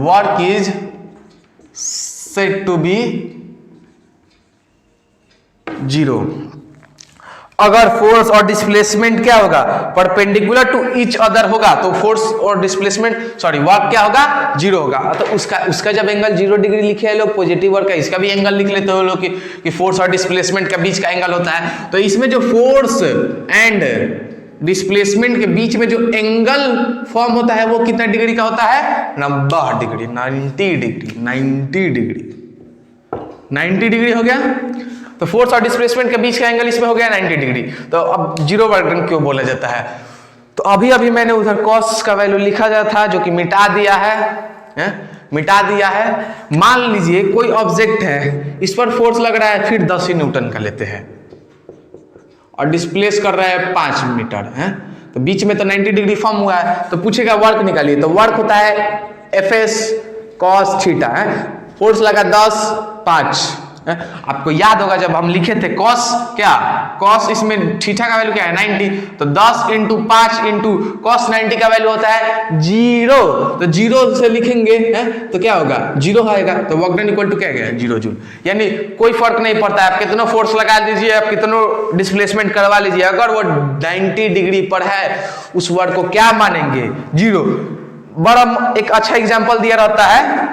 work is said to be 0। अगर फोर्स और डिस्प्लेसमेंट क्या होगा, परपेंडिकुलर टू ईच अदर होगा, तो फोर्स और डिस्प्लेसमेंट सॉरी वर्क क्या होगा, 0 होगा। तो उसका जब एंगल 0 डिग्री लिखे हैं लोग पॉजिटिव वर्क का, इसका भी एंगल लिख लेते हो लोग कि फोर्स और डिस्प्लेसमेंट का बीच का एंगल होता है। तो इसमें जो फोर्स एंड डिस्प्लेसमेंट के बीच में जो एंगल फॉर्म होता है वो कितना डिग्री का होता है, 90 डिग्री, 90 डिग्री, 90 डिग्री, 90 डिग्री हो गया। तो फोर्स और डिस्प्लेसमेंट के बीच का एंगल इसमें हो गया 90 डिग्री। तो अब जीरो वर्क डन क्यों बोला जाता है, तो अभी मैंने उधर कॉस का वैल्यू लिखा जाता था जो कि मिटा दिया है, मिटा दिया है। मान लीजिए कोई ऑब्जेक्ट है, इस पर फोर्स लग रहा है, फिर 10 ही न्यूटन का लेते हैं, और डिस्प्लेस कर रहा है 5 मीटर है, तो बीच में तो 90 डिग्री फॉर्म हुआ है। तो पूछेगा वर्क निकालिए, तो वर्क होता है Fs cos थीटा है, फोर्स लगा 10, 5। आपको याद होगा जब हम लिखे थे कॉस, क्या कॉस, इसमें थीटा का वैल्यू क्या है 90, तो 10 इंटू 5 इंटू कॉस 90 का वैल्यू होता है 0। तो 0 से लिखेंगे तो क्या होगा, 0 आएगा। तो वर्क डन इक्वल टू क्या गया, 0 जूल। यानी कोई फर्क नहीं पड़ता है, आप कितना फोर्स लगा दीजिए, आप कितना डिस्प्लेसमेंट करवा लीजिए, अगर वो 90 डिग्री पर है उस वर्क को क्या मानेंगे, 0। बड़ा एक अच्छा एग्जाम्पल दिया रहता है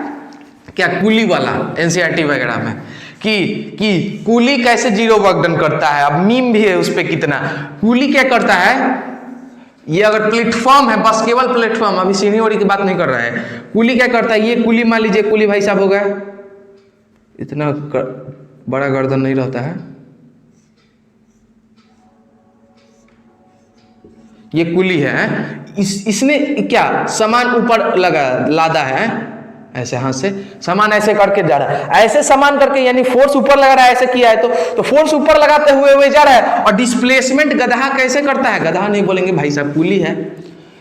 क्या, कुली वाला, एनसीईआरटी वगैरह में, कि कुली कैसे 0 वर्क डन करता है। अब मीम भी है उस पे कितना, कुली क्या करता है, ये अगर प्लेटफॉर्म है, बस केवल प्लेटफॉर्म, अभी सीढ़ी ओढ़ी की बात नहीं कर रहा है, कुली क्या करता है, ये कुली मान लीजिए, कुली भाई साहब हो गया, इतना बड़ा गर्दन नहीं रहता है, ये कुली है, इसने क्या सामान ऊपर लादा है, ऐसे हाथ से सामान ऐसे करके जा रहा है, ऐसे सामान करके, यानी फोर्स ऊपर लगा रहा है, ऐसे किया है, तो फोर्स ऊपर लगाते हुए जा रहा है। और डिस्प्लेसमेंट गधा कैसे करता है, गधा नहीं बोलेंगे भाई साहब, कुली है,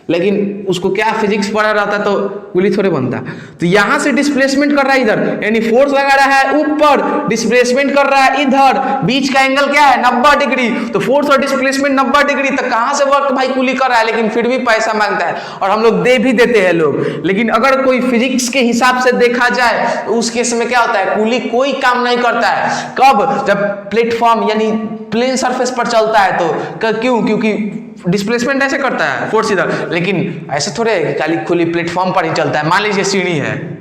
लेकिन उसको क्या फिजिक्स पढ़ा रहता तो कुली थोड़े बनता। तो यहां से डिस्प्लेसमेंट कर रहा है इधर, यानी फोर्स लगा रहा है ऊपर, डिस्प्लेसमेंट कर रहा है इधर, बीच का एंगल क्या है 90 डिग्री। तो फोर्स और डिस्प्लेसमेंट 90 डिग्री, तो कहां से वर्क भाई कुली कर रहा है, लेकिन फिर भी पैसा मांगता है, और हम लोग दे भी देते हैं लोग। लेकिन अगर कोई फिजिक्स के हिसाब से देखा जाए तो उस केस में क्या होता है, कुली कोई काम नहीं करता है। कब, जब प्लेटफॉर्म यानी प्लेन सरफेस पर चलता है तो क्यों? क्योंकि डिस्प्लेसमेंट ऐसे करता है, फोर्स इधर। लेकिन ऐसे थोड़े है कि खाली खुली प्लेटफॉर्म पर ही चलता है। मान लीजिए सीढ़ी है,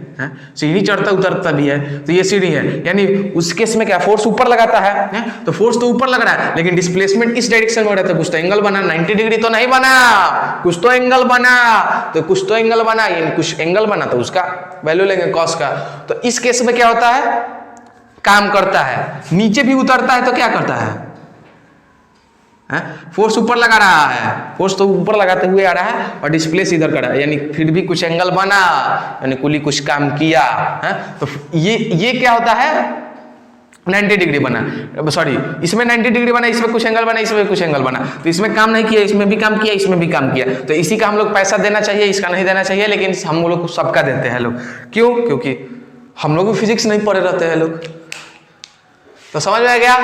सीढ़ी चढ़ता उतरता भी है, तो ये सीढ़ी है, यानी उस केस में क्या फोर्स ऊपर लगाता है? तो फोर्स तो ऊपर लग रहा है, लेकिन डिस्प्लेसमेंट इस डायरेक्शन में हो रहा था। कुछ तो एंगल बना, 90 डिग्री तो नहीं बना, कुछ तो एंगल बना, तो कुछ तो एंगल बना, यानी कुछ एंगल बना तो उसका वैल्यू लेंगे कॉस का। तो इस केस में क्या होता है? काम करता है। नीचे भी उतरता है तो क्या करता है? फोर्स ऊपर लगा रहा है, फोर्स तो ऊपर लगाते हुए आ रहा है और डिस्प्लेस इधर कर रहा है, यानी फिर भी कुछ एंगल बना, यानी कुली कुछ काम किया है। तो ये क्या होता है? 90 डिग्री बना, सॉरी इसमें 90 डिग्री बना, इसमें कुछ एंगल बना, इसमें कुछ एंगल बना, तो इसमें काम नहीं किया, इसमें भी काम किया, इसमें भी काम किया। तो इसी का हम लोग पैसा देना चाहिए, इसका नहीं देना चाहिए, लेकिन हम लोग सबका देते हैं लोग। क्यों? क्योंकि हम लोग भी फिजिक्स नहीं पढ़े रहते हैं लोग। तो समझ में आ गया?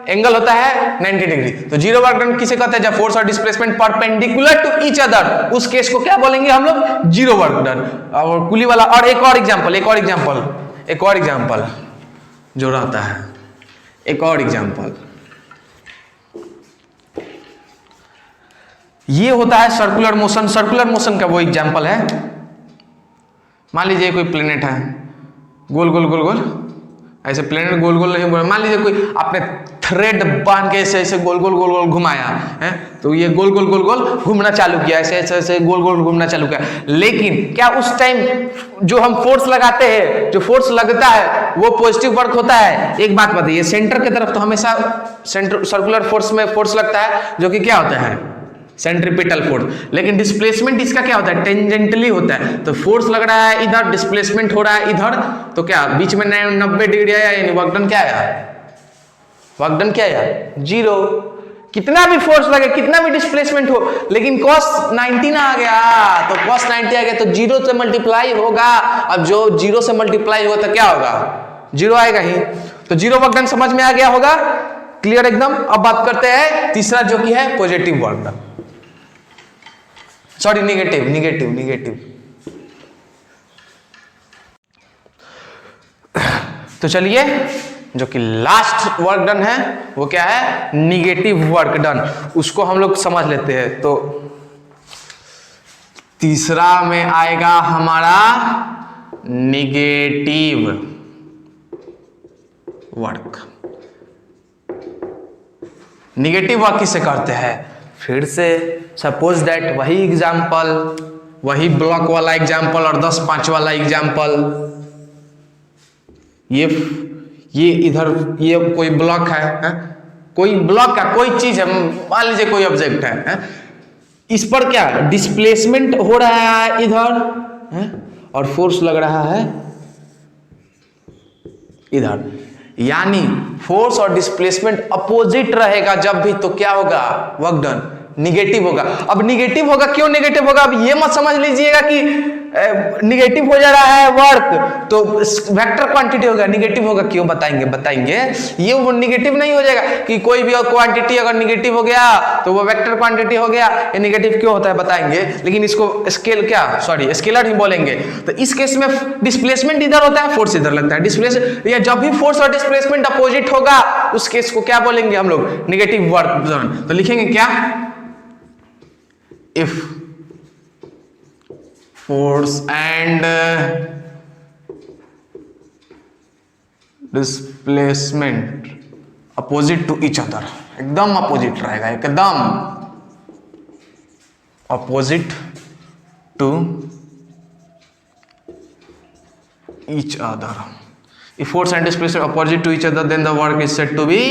एंगल होता है 90 डिग्री। तो जीरो वर्क डन किसे कहते हैं? जब फोर्स और displacement perpendicular to each other, उस केस को क्या बोलेंगे हम लोग? Zero work done. और कुली वाला, और एक और एग्जांपल जो रहता है, एक और एग्जांपल ये होता है सर्कुलर मोशन। सर्कुलर मोशन का वो एग्जांपल है, मान लीजिए कोई प्लेनेट है, गोल गोल गोल गोल, ऐसे प्लेनेट गोल गोल नहीं बोला, मान लीजिए कोई आपने थ्रेड बांध के ऐसे ऐसे गोल गोल गोल गोल घुमाया है, तो ये गोल गोल गोल गोल घूमना चालू किया, ऐसे ऐसे ऐसे गोल गोल घूमना चालू किया। लेकिन क्या उस टाइम जो हम फोर्स लगाते हैं, जो फोर्स लगता है वो पॉजिटिव वर्क होता है? एक बात बताइए, सेंटर की तरफ तो हमेशा सेंटर सर्कुलर फोर्स में फोर्स लगता है, जो कि क्या होता है? Centripetal force. लेकिन डिस्प्लेसमेंट इसका क्या होता है? टेंजेंटली होता है। तो फोर्स लग रहा है इधर, डिस्प्लेसमेंट हो रहा है इधर, तो क्या बीच में 90 डिग्री आया, यानी वर्क डन क्या आया? वर्क डन क्या आया? जीरो। कितना भी फोर्स लगे, कितना भी डिस्प्लेसमेंट हो, लेकिन cos 90 ना आ गया, तो cos 90 आ गया तो जीरो से मल्टीप्लाई होगा। अब जो जीरो से मल्टीप्लाई होगा तो क्या होगा? जीरो आएगा ही। तो जीरो वर्क डन समझ में आ गया होगा, क्लियर एकदम। अब बात करते हैं तीसरा, जो कि है positive work done, sorry negative. तो चलिए, जो कि लास्ट वर्क डन है वो क्या है? Negative work done. उसको हम लोग समझ लेते हैं। तो तीसरा में आएगा हमारा निगेटिव वर्क। निगेटिव वर्क किसे करते हैं? फिर से सपोज दैट वही एग्जाम्पल, वही ब्लॉक वाला एग्जाम्पल और 10-5 वाला एग्जाम्पल। ये इधर ये कोई ब्लॉक है, कोई ब्लॉक का कोई चीज है, मान लीजिए कोई ऑब्जेक्ट है, इस पर क्या डिस्प्लेसमेंट हो रहा है इधर है? और फोर्स लग रहा है इधर, यानी फोर्स और डिस्प्लेसमेंट अपोजिट रहेगा जब भी, तो क्या होगा? वर्क डन निगेटिव होगा। अब निगेटिव होगा, क्यों निगेटिव होगा? अब ये मत समझ लीजिएगा कि निगेटिव हो जा रहा है वर्क तो वेक्टर क्वांटिटी होगा, निगेटिव होगा। क्यों? बताएंगे। ये वो निगेटिव नहीं हो जाएगा कि कोई भी क्वांटिटी अगर निगेटिव हो गया तो वो वेक्टर क्वांटिटी हो गया। ये निगेटिव क्यों होता है बताएंगे, लेकिन इसको स्केलर ही बोलेंगे। तो इस केस में डिस्प्लेसमेंट इधर होता है, फोर्स इधर लगता है। डिस्प्लेस या जब भी फोर्स और डिस्प्लेसमेंट अपोजिट होगा, उस केस को क्या बोलेंगे हम लोग? Negative work done. तो लिखेंगे क्या? If force and displacement opposite to each other, एकदम अपोजिट रहेगा, एकदम opposite to each other. If force and displacement opposite to each other, then the work is said to be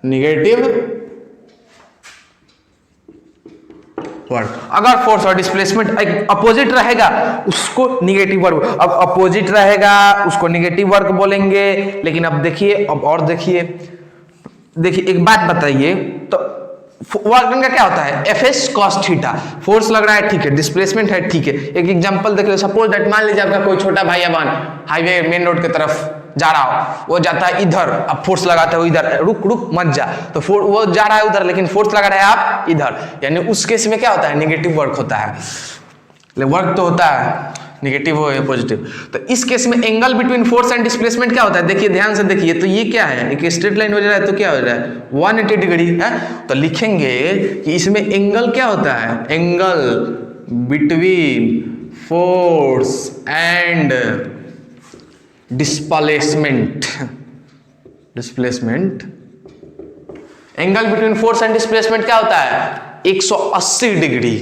negative work. अगर force और displacement opposite रहेगा उसको negative work, अब opposite रहेगा उसको निगेटिव वर्क बोलेंगे। लेकिन अब देखिए, अब और देखिए एक बात बताइए, तो वर्क डन का क्या होता है, F S cos theta. Force लग रहा है ठीक है, डिस्प्लेसमेंट है ठीक है। एक एग्जांपल देख लो, सपोज दैट मान लीजिए आपका कोई छोटा भाई या बहन हाईवे मेन रोड की तरफ जा रहा हो, वो जाता है इधर, अब फोर्स लगाते हो इधर, रुक रुक मत जा, तो वो जा रहा है उधर लेकिन फोर्स लगा रहा है आप इधर, यानी उस केस में क्या होता है, नेगेटिव वर्क होता है। वर्क तो होता है नेगेटिव हो या पॉजिटिव। तो इस केस में angle between force and displacement क्या होता है, देखिए ध्यान से देखिए, तो ये क्या है, एक स्ट्रेट लाइन हो जा रहा है तो क्या हो रहा है 180 डिग्री है। तो लिखेंगे कि इसमें एंगल क्या होता है, angle between force and displacement, angle between force and displacement क्या होता है 180 degree,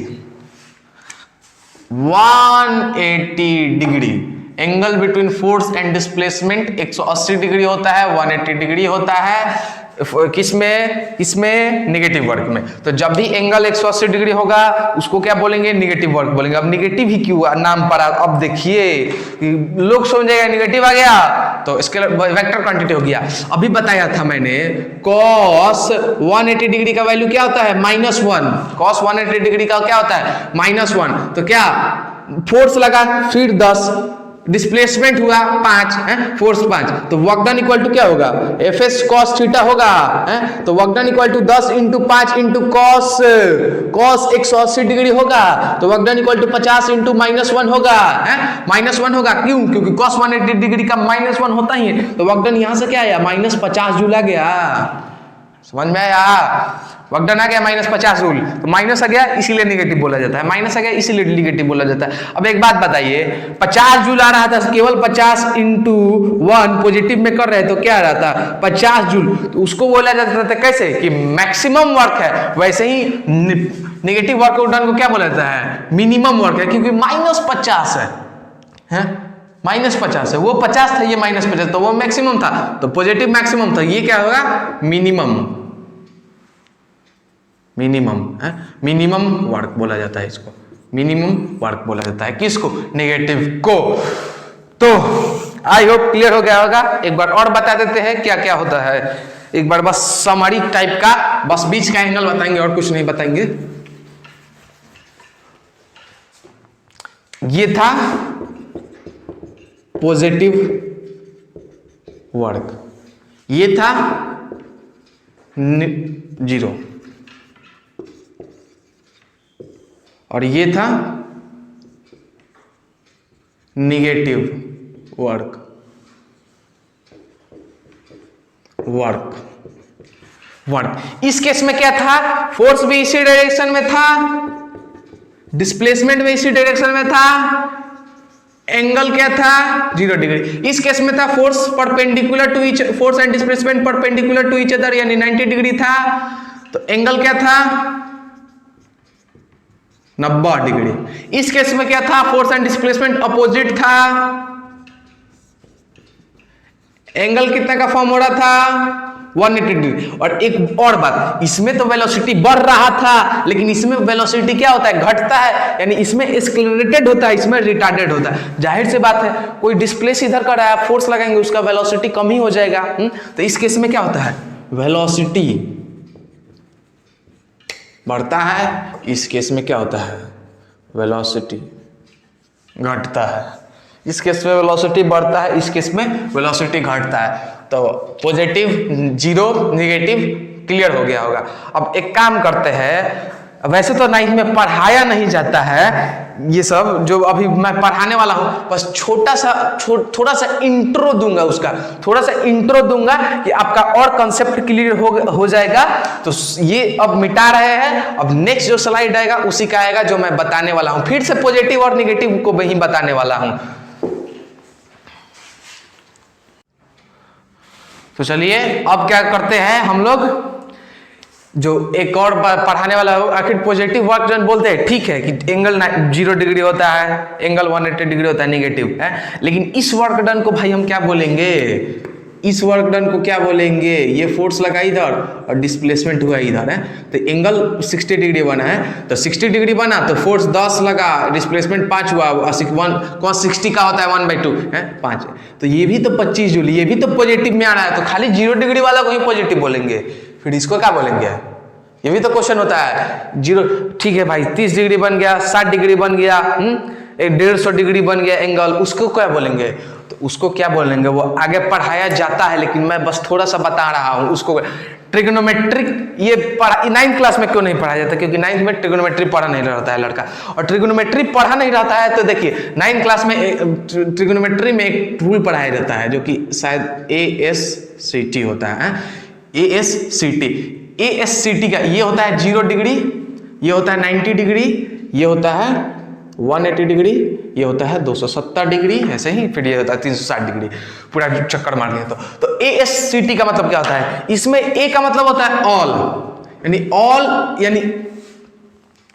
180 degree. Angle between force and displacement 180 degree होता है, 180 डिग्री होता है किसमें, इसमें नेगेटिव वर्क में। तो जब भी एंगल 180 डिग्री होगा उसको क्या बोलेंगे, नेगेटिव वर्क बोलेंगे। अब नेगेटिव ही क्यों नाम पड़ा, अब देखिए लोग समझेगा नेगेटिव आ गया तो इसके वेक्टर क्वांटिटी हो गया। अभी बताया था मैंने cos 180 डिग्री का वैल्यू क्या होता है -1, cos 180 डिग्री का क्या होता है -1। तो क्या फोर्स लगा फिर 10, डिस्प्लेसमेंट हुआ 5 है, फोर्स 5, तो वर्क डन इक्वल टू क्या होगा, एफ एस कॉस थीटा होगा है। तो work done equal to 10 into 5 into cos 180 degree होगा, तो work done equal to 50 into -1 होगा है, -1 होगा क्यों, क्योंकि cos 180 डिग्री का -1 होता ही है। तो वर्क डन यहां से क्या आया -50 जूल आ गया, समझ में आया, वर्क डन आ गया -50 जूल, तो माइनस आ गया इसीलिए नेगेटिव बोला जाता है, माइनस आ गया इसीलिए नेगेटिव बोला जाता है। अब एक बात बताइए, 50 जूल आ रहा था, केवल 50 इंटू 1 पॉजिटिव में कर रहे तो क्या आ रहा था 50 जूल, तो उसको बोला जाता था कैसे कि मैक्सिमम वर्क है। वैसे ही नेगेटिव वर्क डन को क्या बोला जाता है, मिनिमम वर्क है, क्योंकि -50 है -50 है, वो 50 था ये -50, तो वो मैक्सिमम था, तो पॉजिटिव मैक्सिमम था, ये क्या होगा मिनिमम है, मिनिमम वर्क बोला जाता है इसको, मिनिमम वर्क बोला जाता है किसको, नेगेटिव को। तो आई होप क्लियर हो गया होगा। एक बार और बता देते हैं क्या क्या होता है, एक बार बस समरी टाइप का, बस बीच का एंगल बताएंगे और कुछ नहीं बताएंगे। ये था पॉजिटिव वर्क, ये था 0 और ये था निगेटिव वर्क। इस केस में क्या था, फोर्स भी इसी डायरेक्शन में था, डिस्प्लेसमेंट भी इसी डायरेक्शन में था, एंगल क्या था 0 डिग्री। इस केस में था force perpendicular to each, force and displacement perpendicular to each other, यानी 90 डिग्री था, तो एंगल क्या था 90 डिग्री। इस केस में क्या था, फोर्स एंड डिस्प्लेसमेंट अपोजिट था, एंगल कितना का फॉर्म हो रहा था 180 डिग्री। और एक और बात, इसमें तो वेलोसिटी बढ़ रहा था, लेकिन इसमें वेलोसिटी क्या होता है घटता है, यानी इसमें एक्सेलरेटेड होता है, इसमें रिटार्डेड होता है। जाहिर सी बात है, कोई डिस्प्लेस इधर कर रहा है, आप फोर्स लगाएंगे उसका वेलोसिटी कम ही हो जाएगा। तो इस केस में क्या होता है, वेलोसिटी बढ़ता है, इस केस में क्या होता है वेलोसिटी घटता है। इस केस में वेलोसिटी बढ़ता है, इस केस में वेलोसिटी घटता है। तो पॉजिटिव 0 नेगेटिव क्लियर हो गया होगा। अब एक काम करते हैं, वैसे तो नाइन्थ में पढ़ाया नहीं जाता है ये सब जो अभी मैं पढ़ाने वाला हूं, बस थोड़ा सा इंट्रो दूंगा, उसका थोड़ा सा इंट्रो दूंगा कि आपका और कंसेप्ट क्लियर हो जाएगा। तो ये अब मिटा रहे हैं, अब नेक्स्ट जो स्लाइड आएगा उसी का आएगा जो मैं बताने वाला हूं। फिर से पॉजिटिव और निगेटिव को वही बताने वाला हूं। तो चलिए अब क्या करते हैं हम लोग, जो एक और पढ़ाने वाला हो, आखिर पॉजिटिव वर्क डन बोलते हैं, ठीक है कि एंगल 0 डिग्री होता है, एंगल 180 डिग्री होता है नेगेटिव है, लेकिन इस वर्क डन को भाई हम क्या बोलेंगे, इस वर्क डन को क्या बोलेंगे, ये फोर्स लगा इधर और डिस्प्लेसमेंट हुआ इधर है, तो एंगल 60 डिग्री बना है, तो 60 डिग्री बना तो फोर्स 10 लगा, डिस्प्लेसमेंट 5 हुआ, cos 60 का होता है 1/2 है 5, तो ये भी तो 25 जूल, ये भी तो पॉजिटिव में आ रहा है, तो खाली 0 डिग्री वाला को ही पॉजिटिव बोलेंगे, फिर इसको क्या बोलेंगे, ये भी तो क्वेश्चन होता है। 0 ठीक है भाई, 30 डिग्री बन गया, 60 डिग्री बन गया, 150 डिग्री बन गया एंगल, उसको क्या बोलेंगे? तो उसको क्या बोलेंगे वो आगे पढ़ाया जाता है, लेकिन मैं बस थोड़ा सा बता रहा हूं उसको। ट्रिग्नोमेट्रिक ये 9th क्लास में क्यों नहीं पढ़ाया जाता? क्योंकि 9th में ट्रिग्नोमेट्री पढ़ा नहीं रहता है लड़का, और ट्रिग्नोमेट्री पढ़ा नहीं रहता है तो देखिए 9th क्लास में ट्रिग्नोमेट्री में एक रूल पढ़ाया जाता है जो कि शायद ASCT होता है। ASCT का ये होता है 0 डिग्री, ये होता है 90 डिग्री, ये होता है 180 डिग्री, ये होता है 270 डिग्री, ऐसे ही फिर ये होता है 360 डिग्री, पूरा चक्कर मार लिया। तो ASCT का मतलब क्या होता है? इसमें A का मतलब होता है ऑल, यानी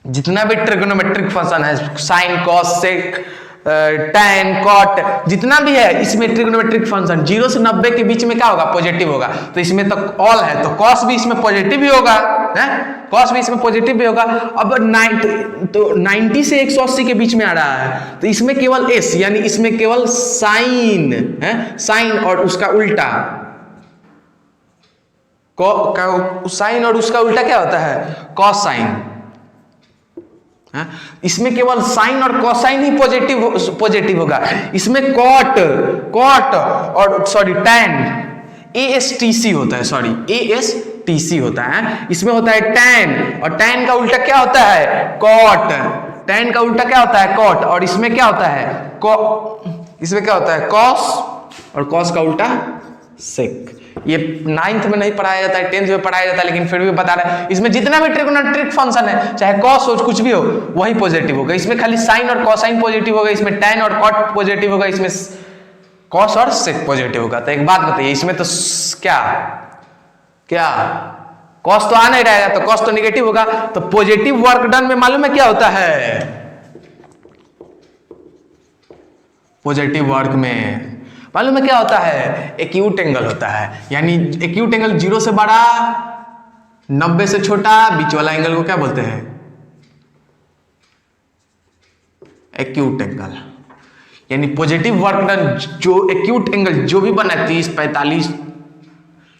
जितना भी ट्रिग्नोमेट्रिक फंक्शन है, साइन, कॉस, सेक, टैन, कॉट, जितना भी है इसमें ट्रिग्नोमेट्रिक फंक्शन 0 से 90 के बीच में क्या होगा? पॉजिटिव होगा। तो इसमें तो ऑल है, तो कॉस भी इसमें पॉजिटिव ही होगा, है कॉस भी इसमें पॉजिटिव भी होगा। अब 90 से 180 के बीच में आ रहा है, तो इसमें केवल एस, यानी इसमें केवल साइन है, साइन और उसका उल्टा, साइन और उसका उल्टा क्या होता है? Cos sine. इसमें केवल साइन और कोसाइन ही पॉजिटिव होगा। इसमें कॉट और टैन, ASTC होता है, ASTC होता है। इसमें होता है टैन, और टैन का उल्टा क्या होता है? कॉट। टैन का उल्टा क्या होता है? कॉट। और इसमें क्या होता है? इसमें क्या होता है? कॉस, और कॉस का उल्टा सेक। ये 9th में नहीं पढ़ाया जाता है, 10th में पढ़ाया जाता है, लेकिन फिर भी बता रहे हैं इसमें जितना भी ट्रिग्नोमेट्रिक फंक्शन है, चाहे कॉस हो कुछ भी हो, वही पॉजिटिव होगा। इसमें खाली साइन और कोसाइन पॉजिटिव होगा, इसमें टैन और कॉट पॉजिटिव होगा, इसमें कॉस और सेक पॉजिटिव होगा। तो एक बात बताइए, इसमें तो क्या कॉस तो आ नहीं रहेगा, तो कॉस तो निगेटिव होगा। तो पॉजिटिव वर्क डन में मालूम है क्या होता है? पॉजिटिव वर्क में मालूम है क्या होता है? एक्यूट एंगल होता है। यानी एक्यूट एंगल 0 से बड़ा, 90 से छोटा, बीच वाला एंगल को क्या बोलते हैं? Acute angle. यानी पॉजिटिव वर्क डन जो एक्यूट एंगल जो भी बना है, 30, 45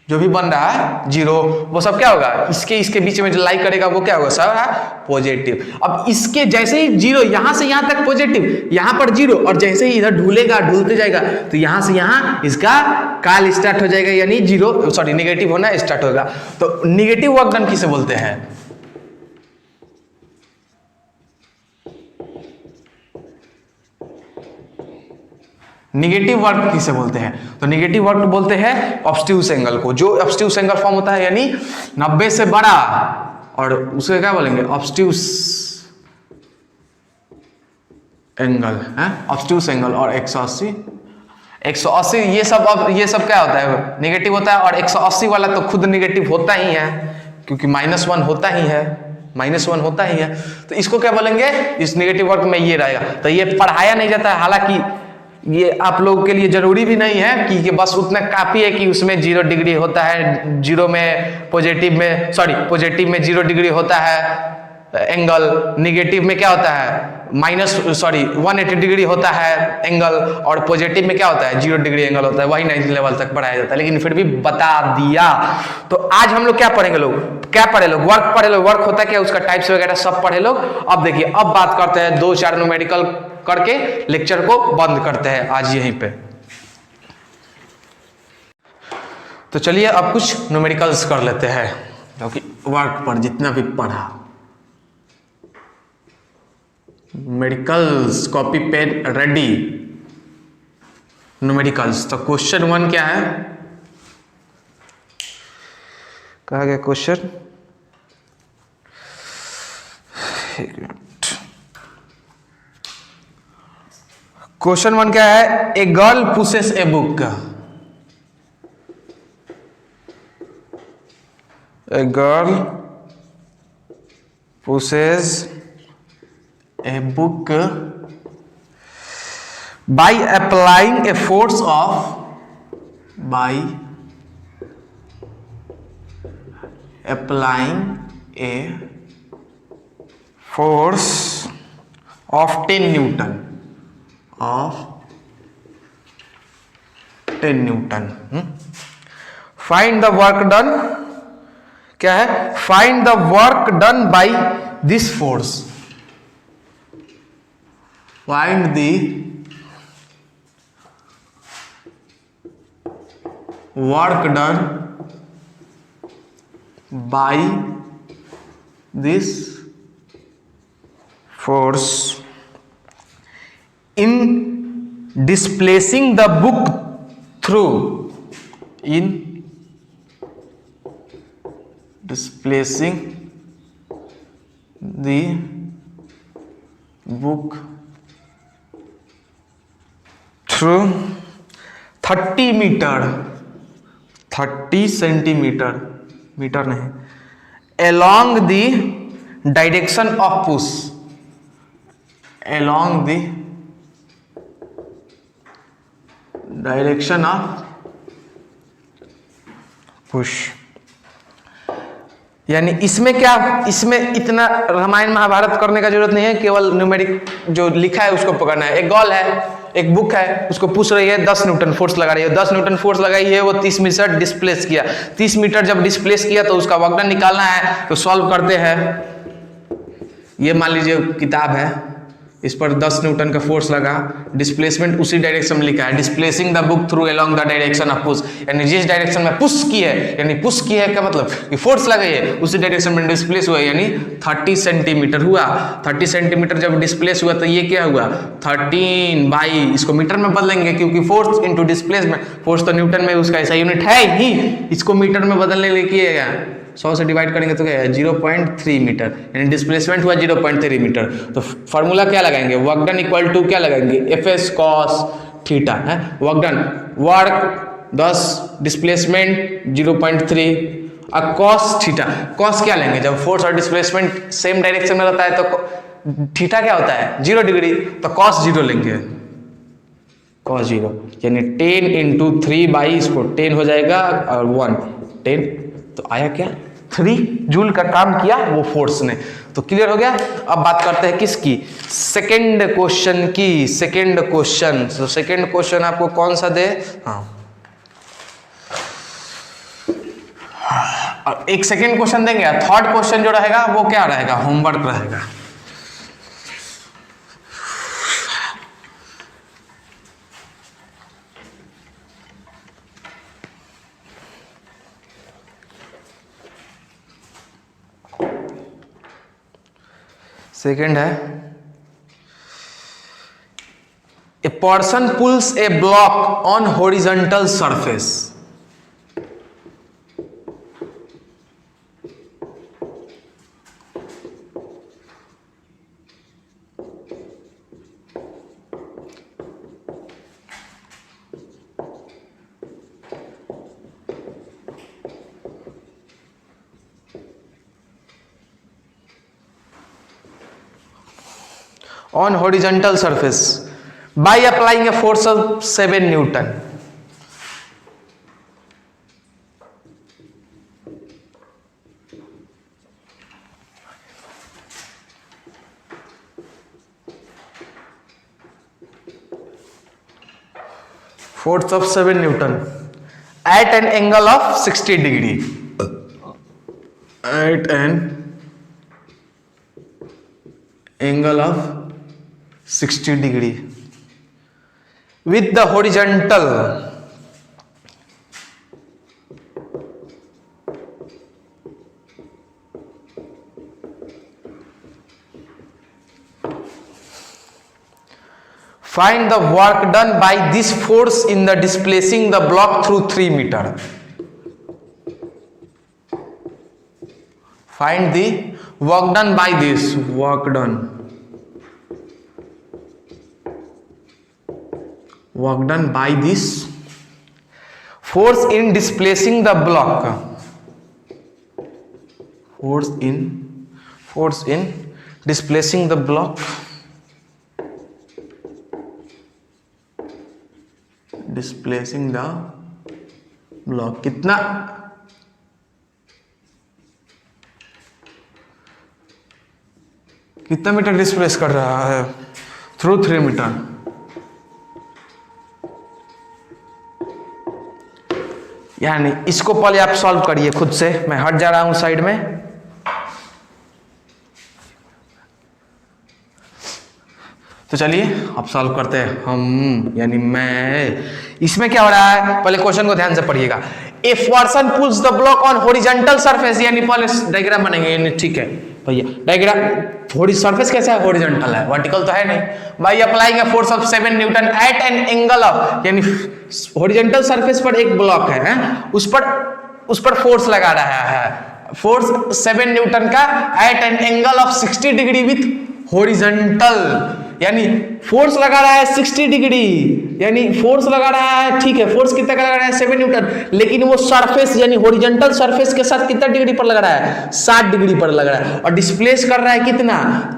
जो भी बन रहा है 0, वो सब क्या होगा? इसके बीच में जो लाई करेगा वो क्या होगा? सब है पॉजिटिव। अब इसके जैसे ही 0 यहां से यहां तक पॉजिटिव, यहां पर 0, और जैसे ही इधर ढूलते जाएगा तो यहां से यहां इसका काल स्टार्ट हो जाएगा, यानी निगेटिव होना स्टार्ट होगा। तो निगेटिव वर्क डन किसे बोलते हैं? निगेटिव वर्क किसे बोलते हैं? तो निगेटिव वर्क बोलते हैं ऑब्स्ट्यूस एंगल को। जो ऑब्स्ट्यूस एंगल फॉर्म होता है, यानी 90 से बड़ा, और उसे क्या बोलेंगे? ऑब्स्ट्यूस एंगल है, ऑब्स्ट्यूस एंगल। और 180 ये सब क्या होता है? निगेटिव होता है। और 180 वाला तो खुद निगेटिव होता ही है, क्योंकि -1 होता ही है, तो इसको क्या बोलेंगे? इस निगेटिव वर्क में ये रहेगा। तो ये पढ़ाया नहीं जाता है, हालांकि ये आप लोगों के लिए जरूरी भी नहीं है कि बस उतना काफी है कि उसमें 0 डिग्री होता है, 0 में पॉजिटिव में 0 डिग्री होता है एंगल, निगेटिव में क्या होता है? 180 डिग्री होता है एंगल, और पॉजिटिव में क्या होता है? 0 डिग्री एंगल होता है। वही 9th लेवल तक पढ़ाया जाता है, लेकिन फिर भी बता दिया। तो आज हम लोग क्या पढ़ेंगे? वर्क पढ़े लोग। वर्क होता है क्या, उसका टाइप्स वगैरह सब पढ़े लोग। अब देखिए, अब बात करते हैं 2-4 न्यूमेरिकल करके लेक्चर को बंद करते हैं आज यहीं पे। तो चलिए अब कुछ न्यूमेरिकल्स कर लेते हैं, क्योंकि वर्क पर जितना भी पढ़ा। Numericals, copy pen ready. Numericals, तो क्वेश्चन 1 क्या है? कहा गया क्वेश्चन? क्वेश्चन 1 क्या है? A girl pushes a book. A girl pushes a book by applying a force of 10 Newton Find the work done. क्या है? Find the work done by this force, find the work done by this force in displacing the book through, in displacing the book through 30 metre, 30 centimetre, metre नहीं, along the direction of push, along the direction of push. यानी इसमें क्या, इसमें इतना रामायण महाभारत करने का जरूरत नहीं है, केवल न्यूमेरिक जो लिखा है उसको पकड़ना है। एक गॉल है, एक बुक है, उसको पूछ रही है 10 न्यूटन फोर्स लगा रही है, 10 न्यूटन फोर्स लगाई है, वो 30 मीटर डिस्प्लेस किया, 30 मीटर जब डिस्प्लेस किया तो उसका वर्क डन निकालना है। तो सॉल्व करते हैं। ये मान लीजिए किताब है, इस पर 10 न्यूटन का फोर्स लगा, डिस्प्लेसमेंट उसी डायरेक्शन में लिखा है, displacing the book through along the direction of push, यानी जिस डायरेक्शन में पुश की है, यानी पुश की है का मतलब कि फोर्स लगाई है उसी डायरेक्शन में डिस्प्लेस हुआ, यानी 30 सेंटीमीटर हुआ। 30 सेंटीमीटर जब डिस्प्लेस हुआ तो ये क्या हुआ, 13 बाई, इसको मीटर में बदलेंगे क्योंकि फोर्स इंटू डिस्प्लेसमेंट, फोर्स तो न्यूटन में उसका ऐसा यूनिट है ही, इसको मीटर में बदलने के लिए किएगा 100 से डिवाइड करेंगे तो क्या है 0.3 मीटर, यानी डिस्प्लेसमेंट हुआ 0.3 मीटर। तो फार्मूला क्या लगाएंगे, वर्क डन इक्वल टू क्या लगाएंगे, एफएस कॉस थीटा है, वर्क डन, वर्क 10, डिस्प्लेसमेंट 0.3 और कॉस थीटा। कॉस क्या लेंगे, जब फोर्स और डिस्प्लेसमेंट सेम डायरेक्शन में रहता है तो थीटा क्या होता है 0 डिग्री, तो कॉस 0 लेंगे, कॉस 0, यानी 10 इंटू 3 बाई, इसको 10 हो जाएगा और 1 10, तो आया क्या 3 जूल का काम किया वो फोर्स ने। तो क्लियर हो गया। अब बात करते हैं किसकी, सेकंड क्वेश्चन की। सेकंड क्वेश्चन, तो सेकंड क्वेश्चन आपको कौन सा दे, हाँ और एक सेकंड क्वेश्चन देंगे, थर्ड क्वेश्चन जो रहेगा वो क्या रहेगा, होमवर्क रहेगा। सेकेंड है, a person pulls a block on horizontal surface, on horizontal surface by applying a force of 7 Newton. Force of 7 Newton at an angle of 60 degree. At an angle of 60 degree with the horizontal find the work done by this force in the displacing the block through 3 meter. Find the work done by this, work done by this force in displacing the block, force in displacing the block, displacing the block कितना, कितना metre displace कर रहा है, through 3 metre. यानी इसको पहले आप solve करिए खुद से, मैं हट जा रहा हूं साइड में। तो चलिए अब सॉल्व करते हैं हम, यानी मैं। इसमें क्या हो रहा है, पहले क्वेश्चन को ध्यान से पढ़िएगा। ए person pulls the block on horizontal surface, यानी पहले डायग्राम बनेंगे, यानी ठीक है भैया डायग्राम। सरफेस कैसा है, हॉरिजॉन्टल है, वर्टिकल तो है नहीं। By applying a force of 7 newton at an angle of, यानी हॉरिजॉन्टल सरफेस पर एक ब्लॉक है, उस पर फोर्स लगा रहा है, फोर्स 7 न्यूटन का at an angle of 60 degree with horizontal, यानी फोर्स लगा रहा है 60 डिग्री, यानी फोर्स लगा रहा है, ठीक है, फोर्स कितना का लगा रहा है 7 न्यूटन, लेकिन वो सरफेस यानी हॉरिजॉन्टल सरफेस के साथ कितना डिग्री पर लग रहा है, 60 डिग्री पर लग रहा है, और डिस्प्लेस कर रहा है कितना,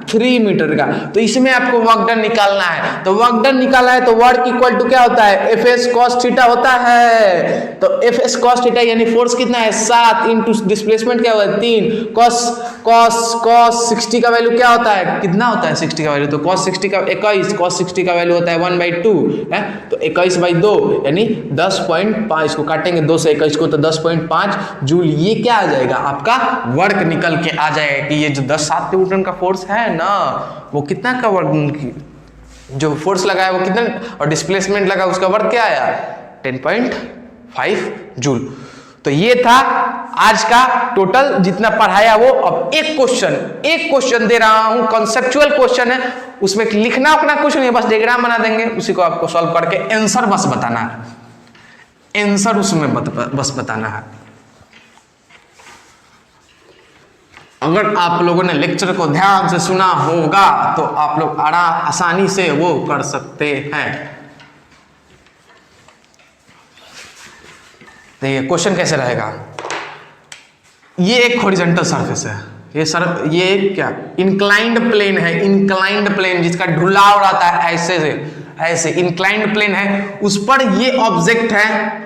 3 मीटर का। तो इसमें आपको वर्क डन निकालना है। तो वर्क डन निकालना है तो वर्क इक्वल टू क्या होता है, एफ एस कॉस थीटा होता है। तो एफ एस कॉस थीटा यानी फोर्स कितना है 7 इंटू डिस्प्लेसमेंट क्या हुआ 3, कॉस 60 का वैल्यू क्या होता है, कितना होता है 60 का वैल्यू, तो कॉस 60 का 21, कॉस 60 का वैल्यू होता है 1/2 है, तो 21/2 यानी 10.5 को काटेंगे 2 से 21 को, तो 10.5 जूल। ये क्या आ जाएगा, आपका वर्क निकल के आ जाएगा कि ये जो 7 न्यूटन का फोर्स है ना, वो कितना का वर्क, जो फोर्स लगा है वो कितना, और डिस्प्लेसमेंट लगा उसका वर्क क्या आया 10.5 जूल। तो ये था आज का टोटल जितना पढ़ाया वो। अब एक क्वेश्चन दे रहा हूं, कॉन्सेप्चुअल क्वेश्चन है, उसमें लिखना अपना कुछ नहीं है, बस डायग्राम बना देंगे, उसी को आपको सॉल्व करके आंसर बस बताना है, आंसर उसमें बस बताना है। अगर आप लोगों ने लेक्चर को ध्यान से सुना होगा तो आप लोग आसानी से वो कर सकते हैं। देखिए क्वेश्चन कैसे रहेगा, ये एक हॉरिजॉन्टल सरफेस है, ये क्या इंक्लाइंड प्लेन है, इंक्लाइंड प्लेन जिसका ढुलाव रहता है ऐसे से ऐसे, इंक्लाइंड प्लेन है, उस पर ये ऑब्जेक्ट है,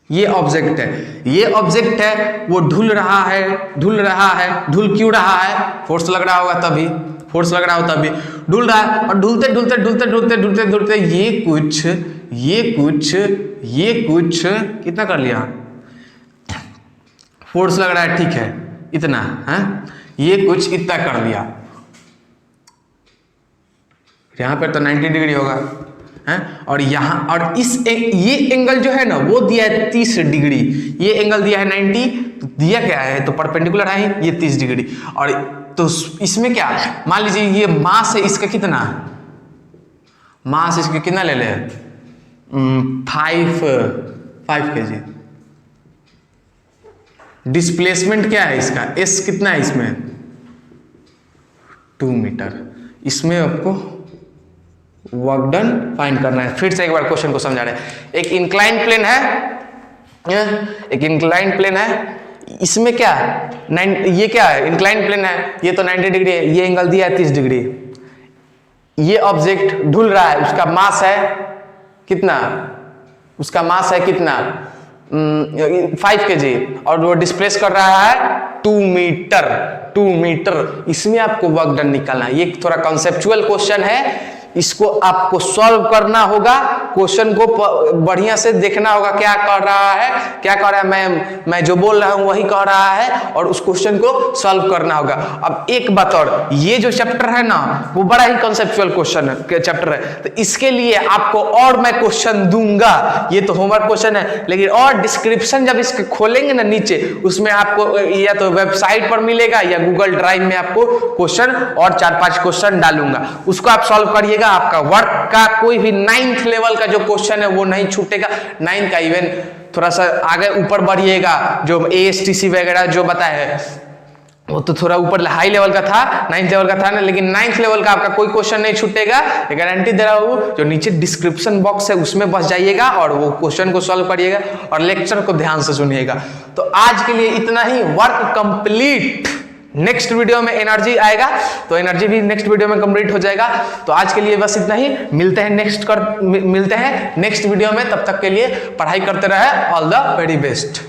ये ऑब्जेक्ट है, वो ढुल रहा है, ढुल क्यों रहा है, फोर्स लग रहा होगा तभी, ढुल रहा है, और ढुलते ये कुछ कितना कर लिया, फोर्स लग रहा है, ठीक है इतना है, ये कुछ इतना कर लिया, यहां पर तो 90 डिग्री होगा है, और यहां और ये एंगल जो है ना वो दिया है 30 डिग्री, ये एंगल दिया है 90, तो दिया क्या है, तो परपेंडिकुलर है ये 30 डिग्री, और तो इसमें क्या, मान लीजिए ये मास है इसका कितना, मास इसका कितना ले ले 5 kg, डिस्प्लेसमेंट क्या है इसका, एस कितना है इसमें 2 मीटर। इसमें आपको वर्क डन फाइंड करना है। फिर से एक बार क्वेश्चन को समझा रहे हैं, एक इंक्लाइन प्लेन है, इसमें क्या है ये क्या है, इंक्लाइन प्लेन है, ये तो 90 डिग्री है, ये एंगल दिया है 30 डिग्री, ये ऑब्जेक्ट ढुल रहा है, उसका मास है कितना, 5 kg, और वो डिस्प्लेस कर रहा है 2 मीटर। इसमें आपको वर्क डन निकालना है। ये थोड़ा कॉन्सेप्चुअल क्वेश्चन है, इसको आपको सॉल्व करना होगा, क्वेश्चन को बढ़िया से देखना होगा, क्या कर रहा है, मैं जो बोल रहा हूं वही कह रहा है, और उस क्वेश्चन को सॉल्व करना होगा। अब एक बात और, ये जो चैप्टर है ना वो बड़ा ही कॉन्सेप्चुअल चैप्टर है, तो इसके लिए आपको और मैं क्वेश्चन दूंगा, ये तो होमवर्क क्वेश्चन है, लेकिन और डिस्क्रिप्शन जब इसके खोलेंगे ना नीचे, उसमें आपको या तो वेबसाइट पर मिलेगा या गूगल ड्राइव में आपको क्वेश्चन और 4-5 क्वेश्चन डालूंगा, उसको आप सॉल्व करिएगा। आपका वर्क का कोई भी 9th लेवल का जो क्वेश्चन है वो नहीं छूटेगा, 9th का, इवन थोड़ा सा आगे ऊपर बढ़िएगा, जो ASTC वगैरह जो बताया है वो तो थोड़ा ऊपर हाई लेवल का था, 9th लेवल का था ना, लेकिन 9th लेवल का आपका कोई क्वेश्चन नहीं छूटेगा, ये गारंटी दे रहा हूं। जो नीचे डिस्क्रिप्शन बॉक्स है उसमें बस जाइएगा और वो क्वेश्चन को सॉल्व करिएगा और लेक्चर को ध्यान से सुनिएगा। तो आज के लिए इतना ही, वर्क कंप्लीट। नेक्स्ट वीडियो में एनर्जी आएगा तो एनर्जी भी नेक्स्ट वीडियो में कंप्लीट हो जाएगा। तो आज के लिए बस इतना ही, मिलते हैं नेक्स्ट वीडियो में, तब तक के लिए पढ़ाई करते रहे। All the very best.